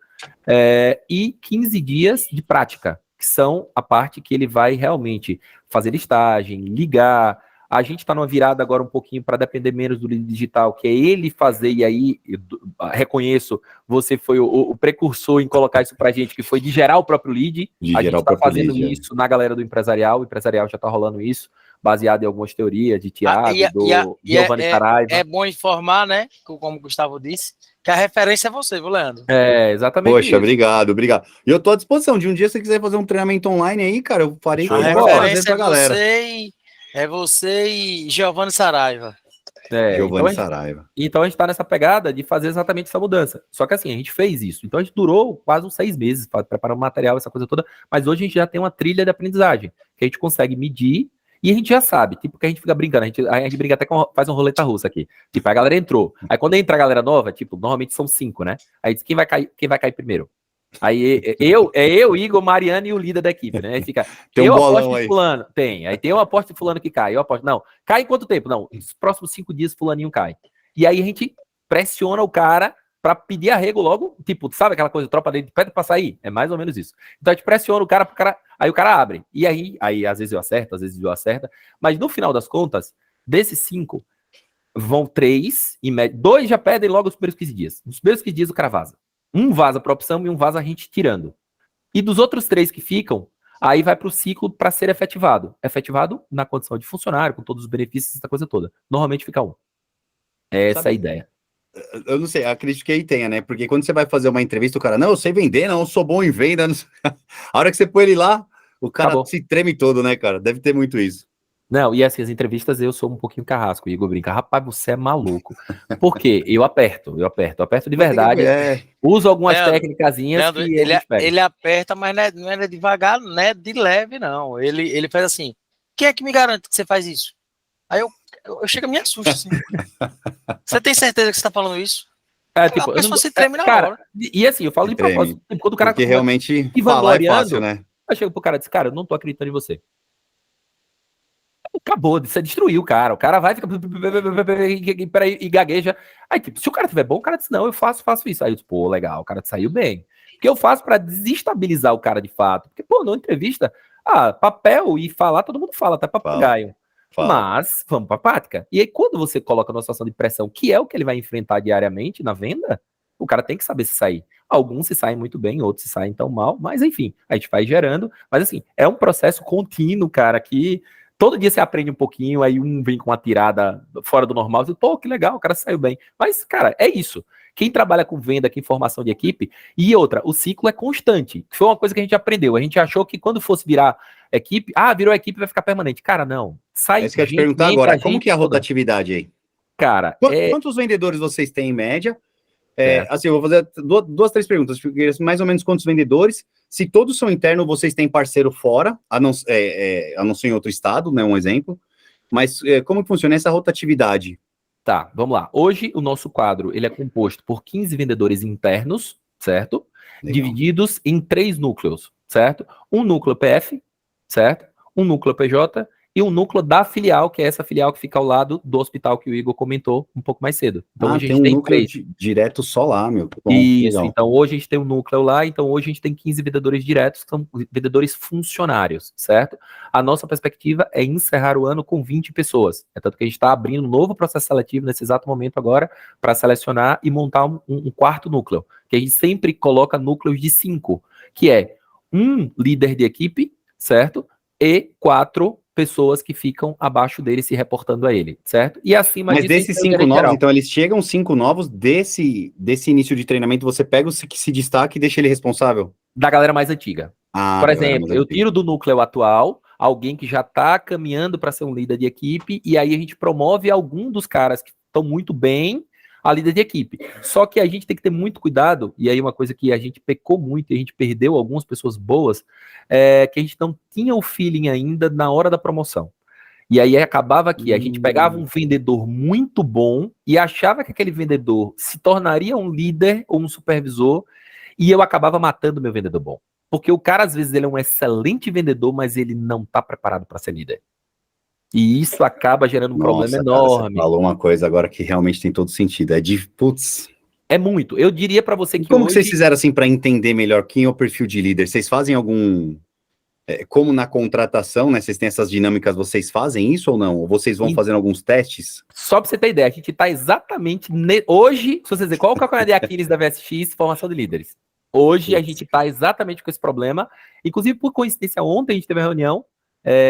e 15 dias de prática, que são a parte que ele vai realmente fazer listagem, ligar, a gente está numa virada agora um pouquinho para depender menos do lead digital, que é ele fazer, e aí reconheço, você foi o precursor em colocar isso para a gente, que foi de gerar o próprio lead. A gente está fazendo isso na galera do empresarial, o empresarial já está rolando isso, baseado em algumas teorias de Thiago, do Giovanni Saraiva. É bom informar, né, como o Gustavo disse, que a referência é você, viu, Leandro? Exatamente. Poxa, obrigado. E eu tô à disposição. De um dia, se você quiser fazer um treinamento online aí, cara, eu farei a referência pra galera. É você e Giovanni Saraiva. Giovanni Saraiva. Então a gente tá nessa pegada de fazer exatamente essa mudança. Só que assim, a gente fez isso. Então a gente durou quase uns 6 meses para preparar o material, essa coisa toda. Mas hoje a gente já tem uma trilha de aprendizagem, que a gente consegue medir. E a gente já sabe, tipo, que a gente fica brincando, a gente brinca até com, faz um roleta russa aqui. Tipo, a galera entrou. Aí quando entra a galera nova, tipo, normalmente são 5, né? Aí diz, quem vai cair primeiro? Aí eu, Igor, Mariana e o líder da equipe, né? Aí fica, tem eu um aposto em fulano. Aí tem uma aposta de fulano que cai, eu aposto, não, cai em quanto tempo? Não, nos próximos 5 dias fulaninho cai. E aí a gente pressiona o cara pra pedir arrego logo, tipo, sabe aquela coisa, tropa dele pede pra sair? É mais ou menos isso. Então a gente pressiona o cara pro cara, aí o cara abre. E aí às vezes eu acerto, às vezes eu acerto, mas no final das contas, desses 5, vão 3, em média, 2 já pedem logo os primeiros 15 dias. Nos primeiros 15 dias o cara vaza. Um vaza pra opção e um vaza a gente tirando. E dos outros 3 que ficam, aí vai pro ciclo para ser efetivado. Efetivado na condição de funcionário, com todos os benefícios, essa coisa toda. Normalmente fica 1. Essa é a ideia. Eu não sei, acredito que aí tenha, né? Porque quando você vai fazer uma entrevista, o cara, não, eu sei vender, não, eu sou bom em venda. A hora que você põe ele lá, o cara se treme todo, né, cara? Deve ter muito isso. Não, e assim, as entrevistas eu sou um pouquinho carrasco, Igor brinca, rapaz, você é maluco. Por quê? Eu aperto de verdade, uso algumas técnicazinhas que ele aperta, mas não é devagar, não é de leve, não. Ele faz assim, quem é que me garante que você faz isso? Aí eu chego a me assusto, assim. Você tem certeza que você tá falando isso? Tipo, a pessoa se treme na hora. E assim, eu falo de propósito. Quando o cara porque realmente falar é fácil, né? Eu chego pro cara e diz, cara, eu não tô acreditando em você. Acabou, você destruiu o cara. O cara vai, fica e gagueja. Aí, tipo, se o cara tiver bom, o cara diz, não, eu faço isso. Aí eu disse, pô, legal, o cara saiu bem. Porque eu faço pra desestabilizar o cara de fato. Porque, pô, numa entrevista, papel e falar, todo mundo fala, até papagaio. Mas, vamos pra prática. E aí, quando você coloca numa situação de pressão, que é o que ele vai enfrentar diariamente na venda, o cara tem que saber se sair. Alguns se saem muito bem, outros se saem tão mal, mas enfim, a gente vai gerando. Mas assim, é um processo contínuo, cara, que todo dia você aprende um pouquinho, aí um vem com uma tirada fora do normal, você, pô, que legal, o cara saiu bem. Mas, cara, é isso. Quem trabalha com venda, com formação de equipe, e outra, o ciclo é constante. Foi uma coisa que a gente aprendeu. A gente achou que quando fosse virar equipe, virou equipe, vai ficar permanente. Cara, não. Sai. É isso que eu ia te perguntar agora. Como que é a rotatividade aí? Cara, quantos vendedores vocês têm em média? Assim, eu vou fazer 2, 3 perguntas. Mais ou menos quantos vendedores? Se todos são internos, vocês têm parceiro fora, a não ser em outro estado, né? Um exemplo. Mas como que funciona essa rotatividade? Tá, vamos lá. Hoje o nosso quadro ele é composto por 15 vendedores internos, certo? Legal. Divididos em 3 núcleos, certo? Um núcleo PF, certo? Um núcleo PJ e um núcleo da filial, que é essa filial que fica ao lado do hospital que o Igor comentou um pouco mais cedo. Então hoje tem a gente tem núcleo direto só lá, meu. Bom, isso, legal. Então hoje a gente tem um núcleo lá, então hoje a gente tem 15 vendedores diretos, que são vendedores funcionários, certo? A nossa perspectiva é encerrar o ano com 20 pessoas. É tanto que a gente está abrindo um novo processo seletivo nesse exato momento agora, para selecionar e montar um quarto núcleo, que a gente sempre coloca núcleos de 5, que é um líder de equipe, certo? E 4 pessoas que ficam abaixo dele se reportando a ele, certo? E acima disso... Mas desses 5 novos, então eles chegam 5 novos, desse início de treinamento, você pega o que se destaca e deixa ele responsável? Da galera mais antiga. Por exemplo, eu tiro do núcleo atual alguém que já está caminhando para ser um líder de equipe, e aí a gente promove algum dos caras que estão muito bem a líder de equipe. Só que a gente tem que ter muito cuidado, e aí uma coisa que a gente pecou muito, e a gente perdeu algumas pessoas boas, é que a gente não tinha o feeling ainda na hora da promoção. E aí acabava que a gente pegava um vendedor muito bom e achava que aquele vendedor se tornaria um líder ou um supervisor, e eu acabava matando meu vendedor bom. Porque o cara, às vezes, ele é um excelente vendedor, mas ele não está preparado para ser líder. E isso acaba gerando um problema enorme. Você falou uma coisa agora que realmente tem todo sentido. Putz. É muito. Eu diria para você que como que vocês fizeram assim para entender melhor quem é o perfil de líder? Vocês fazem algum como na contratação, né? Vocês têm essas dinâmicas, vocês fazem isso ou não? Ou vocês vão fazendo alguns testes? Só para você ter ideia, a gente está exatamente hoje, se você dizer qual é o calcanhar de Aquiles da VSX, formação de líderes. Hoje a gente está exatamente com esse problema. Inclusive, por coincidência, ontem a gente teve uma reunião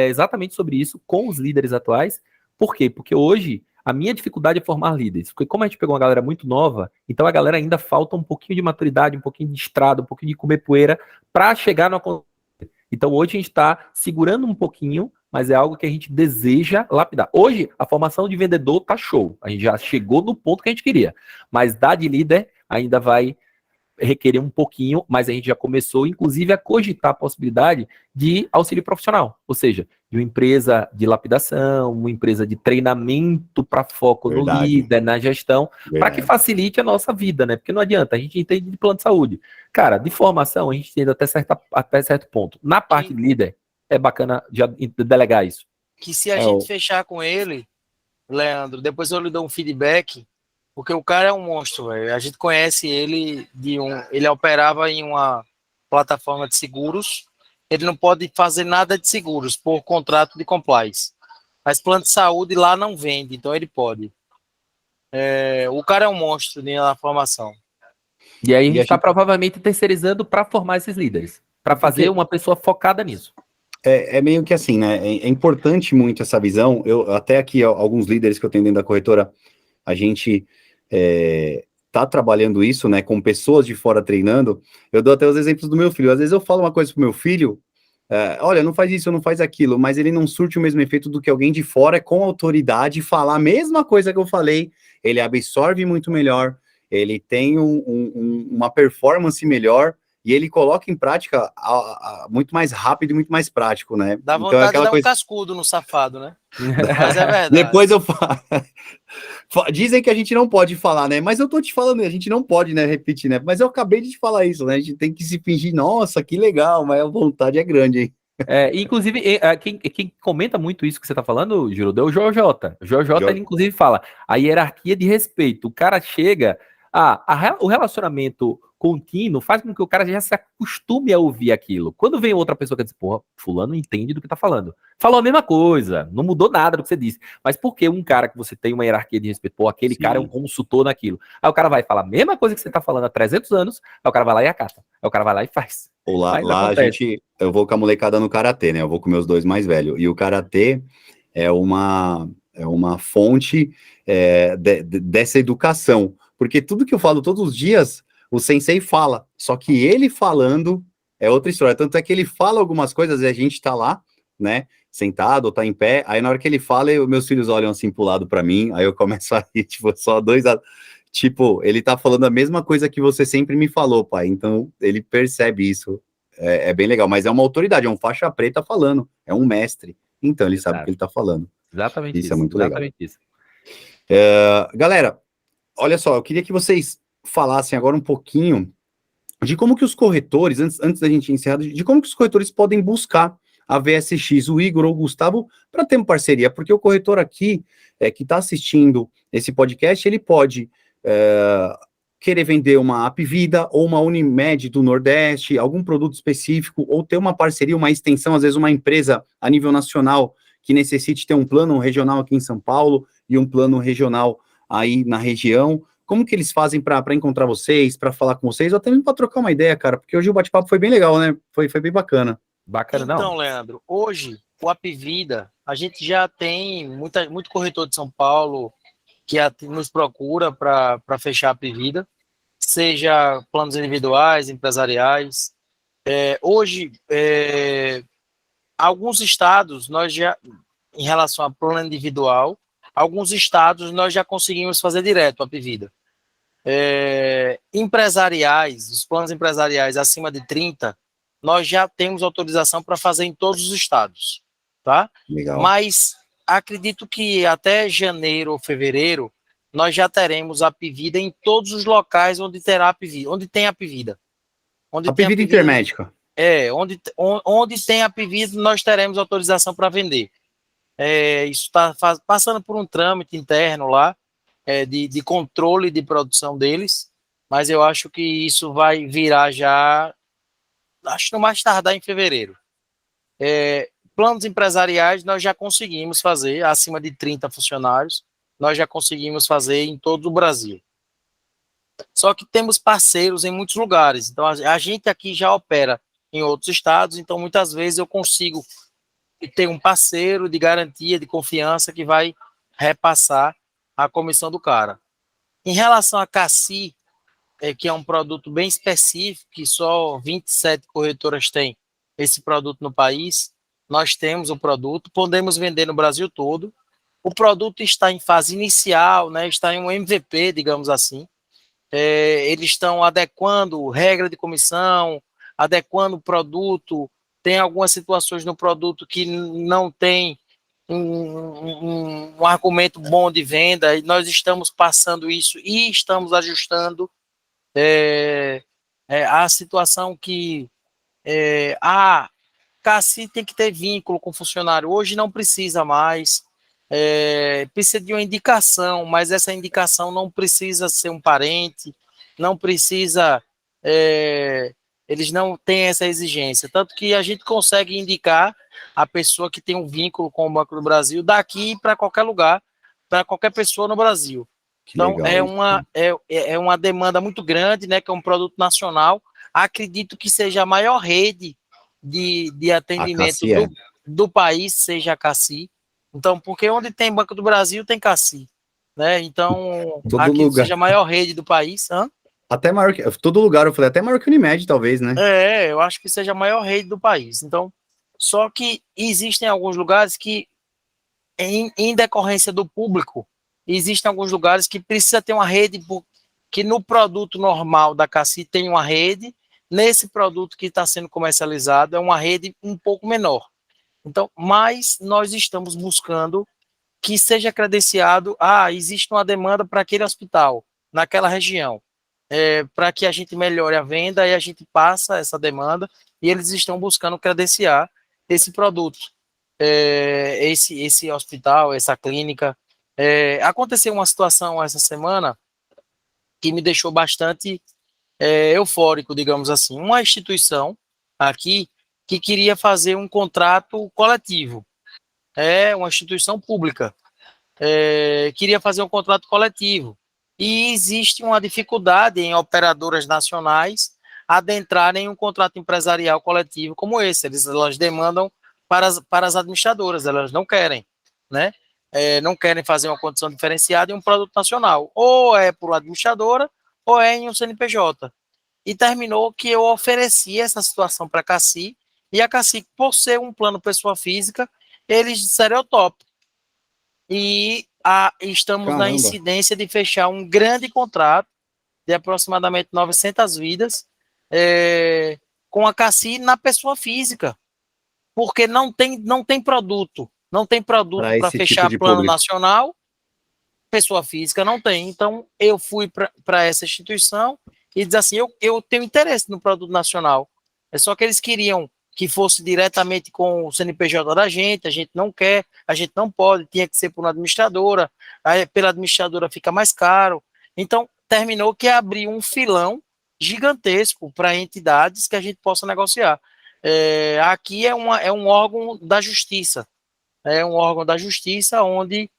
exatamente sobre isso com os líderes atuais. Por quê? Porque hoje a minha dificuldade é formar líderes. Porque como a gente pegou uma galera muito nova, então a galera ainda falta um pouquinho de maturidade, um pouquinho de estrada, um pouquinho de comer poeira para chegar no. Então hoje a gente está segurando um pouquinho, mas é algo que a gente deseja lapidar. Hoje, a formação de vendedor tá show. A gente já chegou no ponto que a gente queria. Mas dar de líder ainda vai requerer um pouquinho, mas a gente já começou, inclusive, a cogitar a possibilidade de auxílio profissional. Ou seja, de uma empresa de lapidação, uma empresa de treinamento para foco no líder, na gestão, para que facilite a nossa vida, né? Porque não adianta, a gente entende de plano de saúde. Cara, de formação, a gente entende até certo ponto. Na parte de líder, é bacana já delegar isso. Que se a gente fechar com ele, Leandro, depois eu lhe dou um feedback, porque o cara é um monstro, velho. A gente conhece ele ele operava em uma plataforma de seguros. Ele não pode fazer nada de seguros por contrato de compliance. Mas plano de saúde lá não vende, então ele pode. O cara é um monstro na formação. E aí a gente está provavelmente terceirizando para formar esses líderes, para fazer uma pessoa focada nisso. É meio que assim, né? É importante muito essa visão. Eu até aqui, alguns líderes que eu tenho dentro da corretora, a gente tá trabalhando isso, né? Com pessoas de fora treinando. Eu dou até os exemplos do meu filho. Às vezes eu falo uma coisa pro meu filho, olha, não faz isso, não faz aquilo, mas ele não surte o mesmo efeito do que alguém de fora com autoridade falar a mesma coisa que eu falei. Ele absorve muito melhor, ele tem uma performance melhor, e ele coloca em prática muito mais rápido e muito mais prático, né? Dá vontade de dar um cascudo no safado, né? Mas é verdade. Depois eu falo. Dizem que a gente não pode falar, né? Mas eu tô te falando, a gente não pode, né, repetir, né? Mas eu acabei de te falar isso, né? A gente tem que se fingir, nossa, que legal, mas a vontade é grande, hein? Inclusive, quem comenta muito isso que você tá falando, Girudo, é o JJ. O JJ, ele inclusive fala a hierarquia de respeito. O cara chega... o relacionamento contínuo faz com que o cara já se acostume a ouvir aquilo. Quando vem outra pessoa que diz, porra, fulano entende do que tá falando. Falou a mesma coisa, não mudou nada do que você disse. Mas por que um cara que você tem uma hierarquia de respeito, pô, aquele cara é um consultor naquilo. Aí o cara vai falar a mesma coisa que você tá falando há 300 anos, aí o cara vai lá e acata. Aí o cara vai lá e faz. Ou lá eu vou com a molecada no karatê, né? Eu vou com meus dois mais velhos. E o karatê é uma fonte dessa educação. Porque tudo que eu falo todos os dias, o sensei fala. Só que ele falando é outra história. Tanto é que ele fala algumas coisas e a gente tá lá, né? Sentado ou tá em pé. Aí na hora que ele fala, meus filhos olham assim pro lado pra mim. Aí eu começo a rir, tipo, só dois... Tipo, ele tá falando a mesma coisa que você sempre me falou, pai. Então, ele percebe isso. É bem legal. Mas é uma autoridade, é um faixa preta falando. É um mestre. Então, ele sabe o que ele tá falando. Exatamente isso. Isso é muito legal. Isso. Galera, olha só, eu queria que vocês falassem agora um pouquinho de como que os corretores, antes da gente encerrar, de como que os corretores podem buscar a VSX, o Igor ou o Gustavo, para ter uma parceria. Porque o corretor aqui, que está assistindo esse podcast, ele pode... querer vender uma Apvida ou uma Unimed do Nordeste, algum produto específico, ou ter uma parceria, uma extensão, às vezes uma empresa a nível nacional que necessite ter um plano regional aqui em São Paulo e um plano regional aí na região. Como que eles fazem para encontrar vocês, para falar com vocês, ou até mesmo para trocar uma ideia, cara? Porque hoje o bate-papo foi bem legal, né? Foi bem bacana. Bacana, não? Então, Leandro, hoje o Apvida, a gente já tem muito corretor de São Paulo que nos procura para fechar a Apvida, seja planos individuais, empresariais. Hoje, alguns estados, nós já, em relação a plano individual, alguns estados nós já conseguimos fazer direto a Apvida. Empresariais, os planos empresariais acima de 30, nós já temos autorização para fazer em todos os estados, tá? Legal. Mas acredito que até janeiro ou fevereiro nós já teremos a Apvida em todos os locais onde terá Apvida, onde tem Apvida. Apvida intermédica. Onde tem Apvida, nós teremos autorização para vender. Isso está passando por um trâmite interno lá, de controle de produção deles, mas eu acho que isso vai virar já, acho que no mais tardar em fevereiro. Planos empresariais nós já conseguimos fazer, acima de 30 funcionários, nós já conseguimos fazer em todo o Brasil. Só que temos parceiros em muitos lugares, então a gente aqui já opera em outros estados, então muitas vezes eu consigo ter um parceiro de garantia, de confiança, que vai repassar a comissão do cara. Em relação a Cassi, que é um produto bem específico, que só 27 corretoras têm esse produto no país, nós temos o produto, podemos vender no Brasil todo. O produto está em fase inicial, né, está em um MVP, digamos assim. Eles estão adequando regra de comissão, adequando o produto. Tem algumas situações no produto que não tem um argumento bom de venda, e nós estamos passando isso e estamos ajustando a situação que a Cassi tem que ter vínculo com o funcionário. Hoje não precisa mais, precisa de uma indicação, mas essa indicação não precisa ser um parente, não precisa, eles não têm essa exigência, tanto que a gente consegue indicar a pessoa que tem um vínculo com o Banco do Brasil daqui para qualquer lugar, para qualquer pessoa no Brasil. Que Então, legal, é uma demanda muito grande, né, que é um produto nacional. Acredito que seja a maior rede de a atendimento Cassi do país, seja a Cassi. Então, porque onde tem Banco do Brasil, tem Cassi, né? Então, todo acredito que lugar, seja a maior rede do país. até maior que, todo lugar, eu falei, até maior que o Unimed, talvez, né? Eu acho que seja a maior rede do país. Então, só que existem alguns lugares que, em decorrência do público, existem alguns lugares que precisa ter uma rede, que no produto normal da Cassi tem uma rede, nesse produto que está sendo comercializado é uma rede um pouco menor. Então, mas nós estamos buscando que seja credenciado, existe uma demanda para aquele hospital, naquela região, para que a gente melhore a venda e a gente passa essa demanda, e eles estão buscando credenciar esse produto, esse hospital, essa clínica. Aconteceu uma situação essa semana que me deixou bastante eufórico, digamos assim. Uma instituição aqui que queria fazer um contrato coletivo, uma instituição pública, queria fazer um contrato coletivo, e existe uma dificuldade em operadoras nacionais adentrarem um contrato empresarial coletivo como esse. Elas demandam para as administradoras, elas não querem, né? Não querem fazer uma condição diferenciada em um produto nacional, ou é por administradora, ou é em um CNPJ. E terminou que eu ofereci essa situação para a Cassi, e a Cassi, por ser um plano pessoa física, eles disseram eu topo. E estamos na Caramba, incidência de fechar um grande contrato de aproximadamente 900 vidas com a Cassi na pessoa física, porque não tem produto, para para esse tipo fechar de plano público. nacional, pessoa física não tem. Então, eu fui para essa instituição e diz assim, eu tenho interesse no produto nacional. É só que eles queriam que fosse diretamente com o CNPJ da gente, a gente não quer, a gente não pode, tinha que ser por uma administradora, aí pela administradora fica mais caro. Então, terminou que abriu um filão gigantesco para entidades que a gente possa negociar. Aqui é um órgão da justiça, onde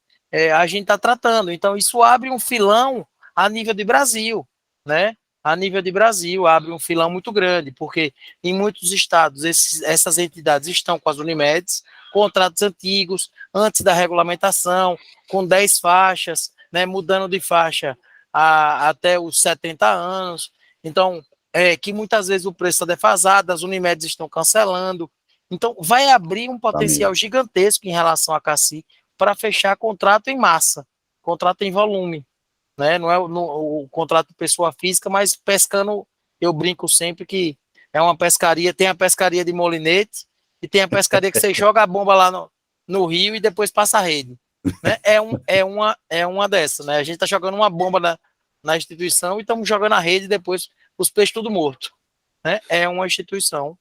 a gente está tratando. Então, isso abre um filão a nível de Brasil, né? A nível de Brasil, abre um filão muito grande, porque em muitos estados essas entidades estão com as Unimedes, contratos antigos, antes da regulamentação, com 10 faixas, né, mudando de faixa até os 70 anos. Então, que muitas vezes o preço está defasado, as Unimedes estão cancelando. Então, vai abrir um Tá potencial mesmo. gigantesco em relação à Cassi para fechar contrato em massa, contrato em volume, né? Não é o contrato pessoa física, mas pescando, eu brinco sempre que é uma pescaria, tem a pescaria de molinete e tem a pescaria que você joga a bomba lá no rio e depois passa a rede, né? É uma dessas, né? A gente está jogando uma bomba na instituição e estamos jogando a rede e depois os peixes tudo morto, né? É uma instituição,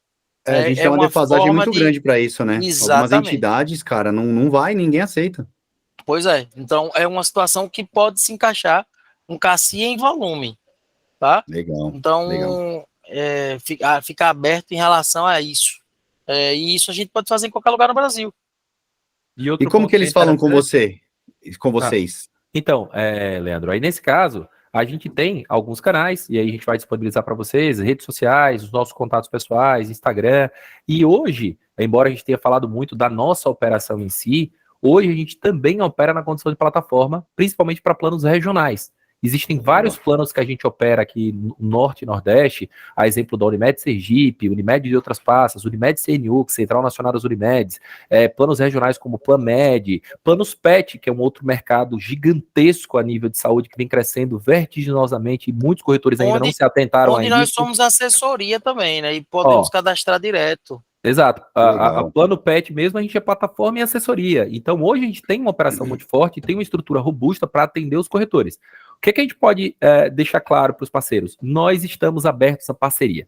A gente é tem uma uma defasagem forma muito de... grande para isso, né? Algumas Exatamente. entidades, cara, não vai, ninguém aceita. Pois é, então é uma situação que pode se encaixar um Cassi em volume, tá? Legal, legal. Então, fica aberto em relação a isso. E isso a gente pode fazer em qualquer lugar no Brasil. E como que eles falam com você? Com vocês? Então, Leandro, aí nesse caso, a gente tem alguns canais, e aí a gente vai disponibilizar para vocês, redes sociais, os nossos contatos pessoais, Instagram, e hoje, embora a gente tenha falado muito da nossa operação em si, hoje a gente também opera na condição de plataforma, principalmente para planos regionais. Existem vários planos que a gente opera aqui no Norte e Nordeste, a exemplo da Unimed Sergipe, Unimed de outras passas, Unimed CNU, Central Nacional das Unimedes, planos regionais como Planmed, planos PET, que é um outro mercado gigantesco a nível de saúde, que vem crescendo vertiginosamente e muitos corretores ainda não se atentaram a isso. Onde nós somos assessoria também, né? E podemos cadastrar direto. Exato. A Plano Pet mesmo, a gente é plataforma e assessoria. Então, hoje a gente tem uma operação muito forte e tem uma estrutura robusta para atender os corretores. O que a gente pode deixar claro para os parceiros? Nós estamos abertos à parceria.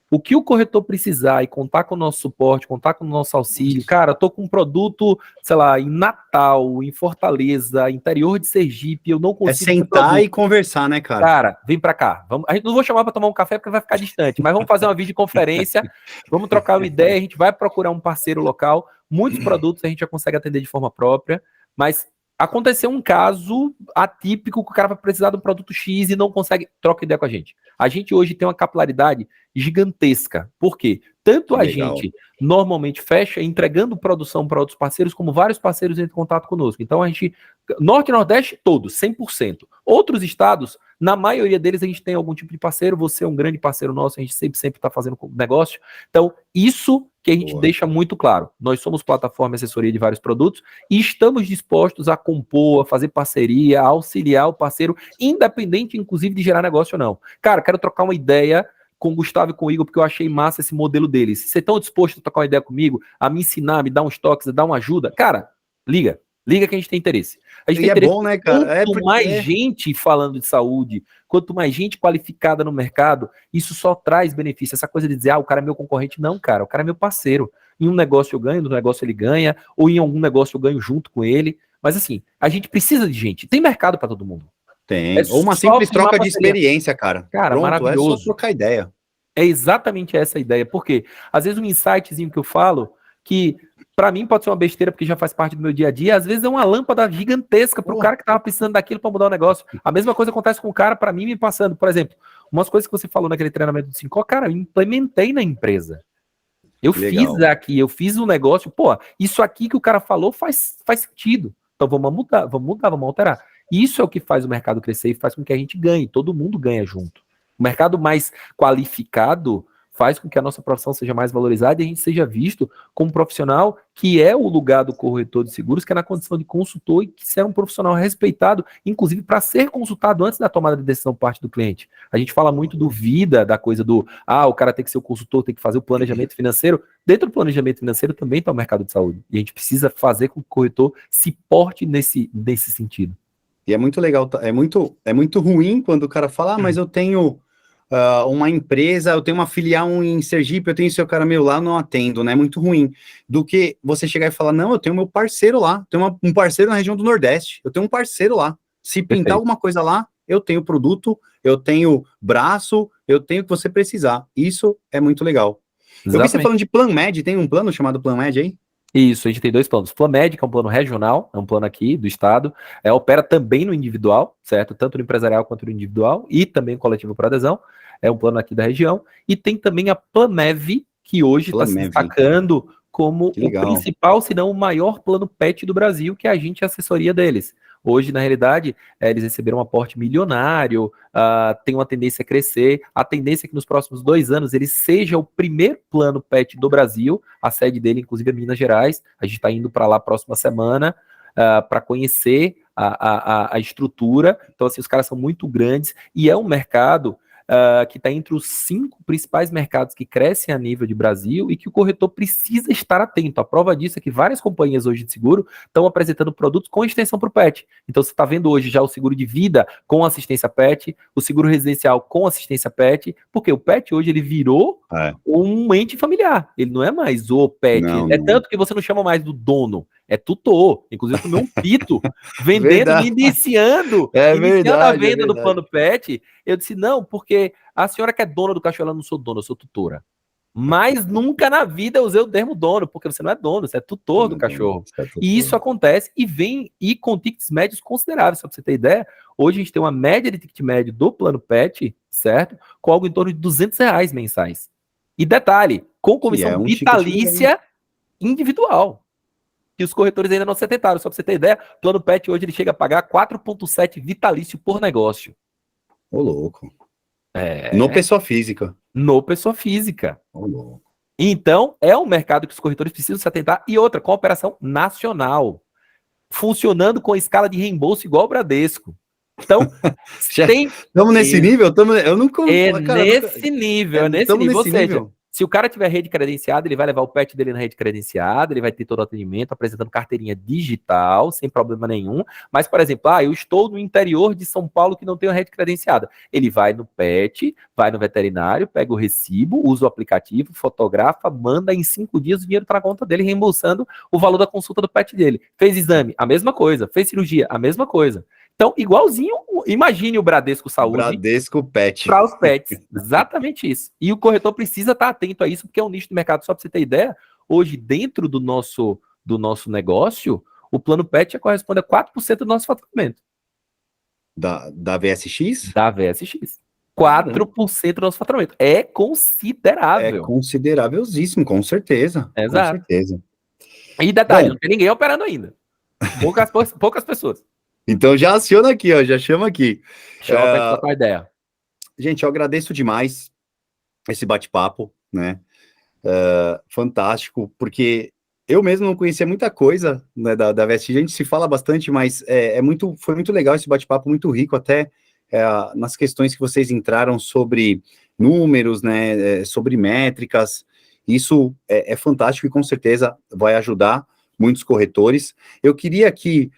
O que o corretor precisar e contar com o nosso suporte, contar com o nosso auxílio, cara, eu tô com um produto, sei lá, em Natal, em Fortaleza, interior de Sergipe, eu não consigo... É sentar e conversar, né, cara? Cara, vem pra cá. A gente não vou chamar pra tomar um café porque vai ficar distante, mas vamos fazer uma videoconferência, vamos trocar uma ideia, a gente vai procurar um parceiro local, muitos produtos a gente já consegue atender de forma própria, mas aconteceu um caso atípico que o cara vai precisar de um produto X e não consegue, troca ideia com a gente. A gente hoje tem uma capilaridade gigantesca. Por quê? Tanto a gente normalmente fecha entregando produção para outros parceiros, como vários parceiros entram em contato conosco. Então a gente, Norte e Nordeste, todos, 100%. Outros estados, na maioria deles a gente tem algum tipo de parceiro, você é um grande parceiro nosso, a gente sempre está fazendo negócio. Então isso que a gente deixa muito claro. Nós somos plataforma e assessoria de vários produtos e estamos dispostos a compor, a fazer parceria, a auxiliar o parceiro, independente, inclusive, de gerar negócio ou não. Cara, quero trocar uma ideia com o Gustavo e com o Igor, porque eu achei massa esse modelo deles. Se vocês estão dispostos a trocar uma ideia comigo, a me ensinar, me dar uns toques, a dar uma ajuda, cara, liga que a gente tem interesse. A gente tem interesse. Bom, né, cara? Quanto mais gente falando de saúde, quanto mais gente qualificada no mercado, isso só traz benefício. Essa coisa de dizer, o cara é meu concorrente, não, cara, o cara é meu parceiro. Em um negócio eu ganho, no negócio ele ganha, ou em algum negócio eu ganho junto com ele. Mas assim, a gente precisa de gente. Tem mercado para todo mundo. Tem. Ou uma simples troca de experiência, cara. Cara, maravilhoso. É só trocar ideia. É exatamente essa a ideia. Porque às vezes um insightzinho que eu falo, que para mim pode ser uma besteira, porque já faz parte do meu dia a dia, às vezes é uma lâmpada gigantesca para o cara que tava precisando daquilo para mudar o negócio. A mesma coisa acontece com o cara, para mim, me passando. Por exemplo, umas coisas que você falou naquele treinamento do 5, cara, eu implementei na empresa. Eu fiz aqui, eu fiz um negócio, isso aqui que o cara falou faz sentido. Então vamos mudar, vamos alterar. Isso é o que faz o mercado crescer e faz com que a gente ganhe, todo mundo ganha junto. O mercado mais qualificado faz com que a nossa profissão seja mais valorizada e a gente seja visto como um profissional que é o lugar do corretor de seguros, que é na condição de consultor e que será um profissional respeitado, inclusive para ser consultado antes da tomada de decisão por parte do cliente. A gente fala muito do vida, da coisa do, o cara tem que ser o consultor, tem que fazer o planejamento financeiro. Dentro do planejamento financeiro também está o mercado de saúde. E a gente precisa fazer com que o corretor se porte nesse sentido. E é muito legal, é muito ruim quando o cara fala, mas eu tenho uma empresa, eu tenho uma filial em Sergipe, eu tenho seu cara meu lá, não atendo, né? É muito ruim. Do que você chegar e falar, não, eu tenho meu parceiro lá, tenho um parceiro na região do Nordeste, eu tenho um parceiro lá. Se pintar alguma coisa lá, eu tenho produto, eu tenho braço, eu tenho o que você precisar. Isso é muito legal. Exatamente. Eu vi você falando de Planmed, tem um plano chamado Planmed aí? Isso, a gente tem 2 planos. Planmed, que é um plano regional, é um plano aqui do estado, opera também no individual, certo? Tanto no empresarial quanto no individual, e também coletivo por adesão, é um plano aqui da região. E tem também a Plamev, que hoje está se destacando como o principal, se não o maior plano PET do Brasil, que é a gente é a assessoria deles. Hoje, na realidade, eles receberam um aporte milionário, tem uma tendência a crescer. A tendência é que nos próximos 2 anos ele seja o primeiro plano PET do Brasil. A sede dele, inclusive, é Minas Gerais. A gente está indo para lá próxima semana para conhecer a estrutura. Então, assim, os caras são muito grandes e é um mercado que está entre os 5 principais mercados que crescem a nível de Brasil e que o corretor precisa estar atento. A prova disso é que várias companhias hoje de seguro estão apresentando produtos com extensão para o PET. Então você está vendo hoje já o seguro de vida com assistência PET, o seguro residencial com assistência PET, porque o PET hoje ele virou um ente familiar. Ele não é mais o PET. Não. Tanto que você não chama mais do dono, é tutor. Inclusive, eu tomei um pito vendendo, iniciando a venda do plano PET. Eu disse, não, porque a senhora que é dona do cachorro, ela não sou dona, eu sou tutora. Mas nunca na vida eu usei o termo dono, porque você não é dono, você é tutor do cachorro. E isso acontece e com tickets médios consideráveis, só para você ter ideia. Hoje a gente tem uma média de ticket médio do plano pet, certo? Com algo em torno de R$200 mensais. E detalhe, com comissão vitalícia individual. Que os corretores ainda não se atentaram. Só para você ter ideia, o plano pet hoje ele chega a pagar 4,7 vitalício por negócio. Ô, louco. No pessoa física. No pessoa física. Ô, louco. Então, é um mercado que os corretores precisam se atentar. E outra, com a operação nacional. Funcionando com escala de reembolso igual o Bradesco. Então, estamos nesse nível? Eu nunca... Nesse nível. Ou seja, se o cara tiver rede credenciada, ele vai levar o pet dele na rede credenciada, ele vai ter todo o atendimento, apresentando carteirinha digital, sem problema nenhum. Mas, por exemplo, eu estou no interior de São Paulo que não tem uma rede credenciada. Ele vai no pet, vai no veterinário, pega o recibo, usa o aplicativo, fotografa, manda em 5 dias o dinheiro para a conta dele, reembolsando o valor da consulta do pet dele. Fez exame, a mesma coisa. Fez cirurgia, a mesma coisa. Então, igualzinho, imagine o Bradesco Saúde. Bradesco Pet. Para os pets. Exatamente isso. E o corretor precisa estar atento a isso, porque é um nicho de mercado. Só para você ter ideia, hoje, dentro do nosso negócio, o plano pet já corresponde a 4% do nosso faturamento. Da VSX? Da VSX. 4% do nosso faturamento. É considerável. É considerávelzíssimo, com certeza. Exato. Com certeza. E detalhe, não tem ninguém operando ainda. Poucas pessoas. Então já aciona aqui, ó, já chama aqui. Chama pra trocar ideia. Gente, eu agradeço demais esse bate-papo, né? Fantástico, porque eu mesmo não conhecia muita coisa, né, da VSX, a gente se fala bastante, mas foi muito legal esse bate-papo, muito rico, até nas questões que vocês entraram sobre números, né, sobre métricas. Isso é fantástico e com certeza vai ajudar muitos corretores. Eu queria que,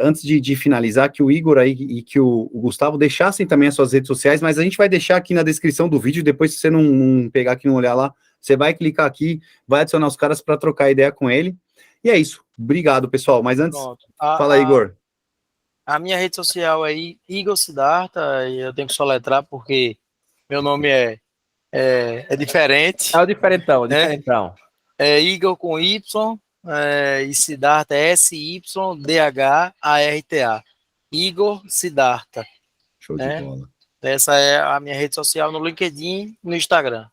antes de finalizar, que o Igor aí e que o Gustavo deixassem também as suas redes sociais, mas a gente vai deixar aqui na descrição do vídeo, depois se você não pegar aqui e não olhar lá, você vai clicar aqui, vai adicionar os caras para trocar ideia com ele. E é isso. Obrigado, pessoal. Mas antes, fala aí, Igor. A minha rede social é Igor Siddhartha, e eu tenho que soletrar porque meu nome é diferente. É o diferentão, diferentão. É Igor com Y, e Siddhartha é SYDHARTA. Igor Siddhartha. Show de bola. Essa é a minha rede social no LinkedIn e no Instagram.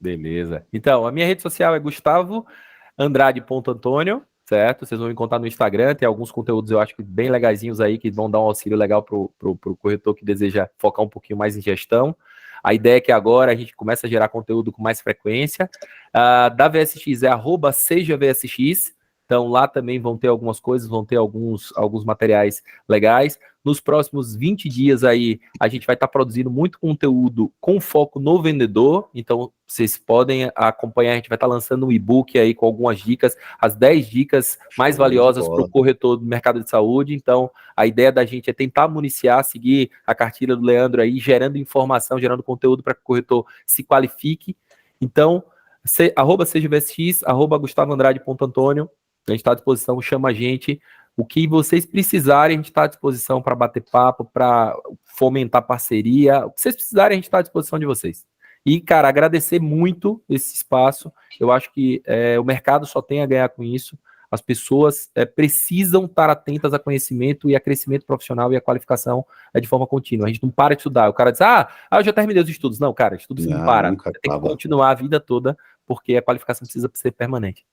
Beleza. Então, a minha rede social é gustavoandrade.antônio, certo? Vocês vão me encontrar no Instagram, tem alguns conteúdos eu acho que bem legaisinhos aí, que vão dar um auxílio legal pro corretor que deseja focar um pouquinho mais em gestão. A ideia é que agora a gente comece a gerar conteúdo com mais frequência. Da VSX é @sejavsx. Então lá também vão ter algumas coisas, vão ter alguns materiais legais. Nos próximos 20 dias aí, a gente vai estar produzindo muito conteúdo com foco no vendedor. Então vocês podem acompanhar, a gente vai estar lançando um e-book aí com algumas dicas, as 10 dicas mais valiosas para o corretor do mercado de saúde. Então a ideia da gente é tentar municiar, seguir a cartilha do Leandro aí, gerando informação, gerando conteúdo para que o corretor se qualifique. Então, @sejavsx, @gustavoandrade.antônio. A gente está à disposição, chama a gente. O que vocês precisarem, a gente está à disposição para bater papo, para fomentar parceria. O que vocês precisarem, a gente está à disposição de vocês. E, cara, agradecer muito esse espaço. Eu acho que o mercado só tem a ganhar com isso. As pessoas precisam estar atentas a conhecimento e a crescimento profissional e a qualificação de forma contínua. A gente não para de estudar. O cara diz, eu já terminei os estudos. Não, cara, estudos não para. Você tem que continuar a vida toda, porque a qualificação precisa ser permanente.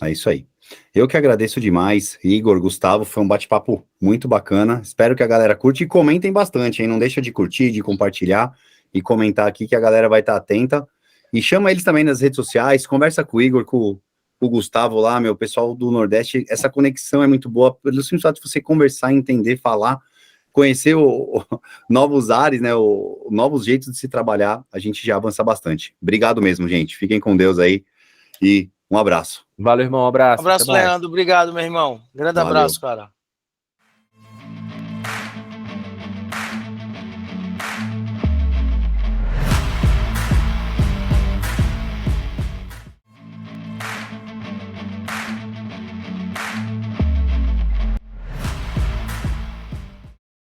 É isso aí. Eu que agradeço demais, Igor, Gustavo, foi um bate-papo muito bacana. Espero que a galera curte e comentem bastante, hein? Não deixa de curtir, de compartilhar e comentar aqui que a galera vai estar atenta. E chama eles também nas redes sociais, conversa com o Igor, com o Gustavo lá, meu pessoal do Nordeste. Essa conexão é muito boa, pelo simples fato de você conversar, entender, falar, conhecer novos ares, né? Novos jeitos de se trabalhar, a gente já avança bastante. Obrigado mesmo, gente. Fiquem com Deus aí e um abraço. Valeu, irmão. Um abraço. Um abraço, Leandro. Obrigado, meu irmão. Grande abraço, cara.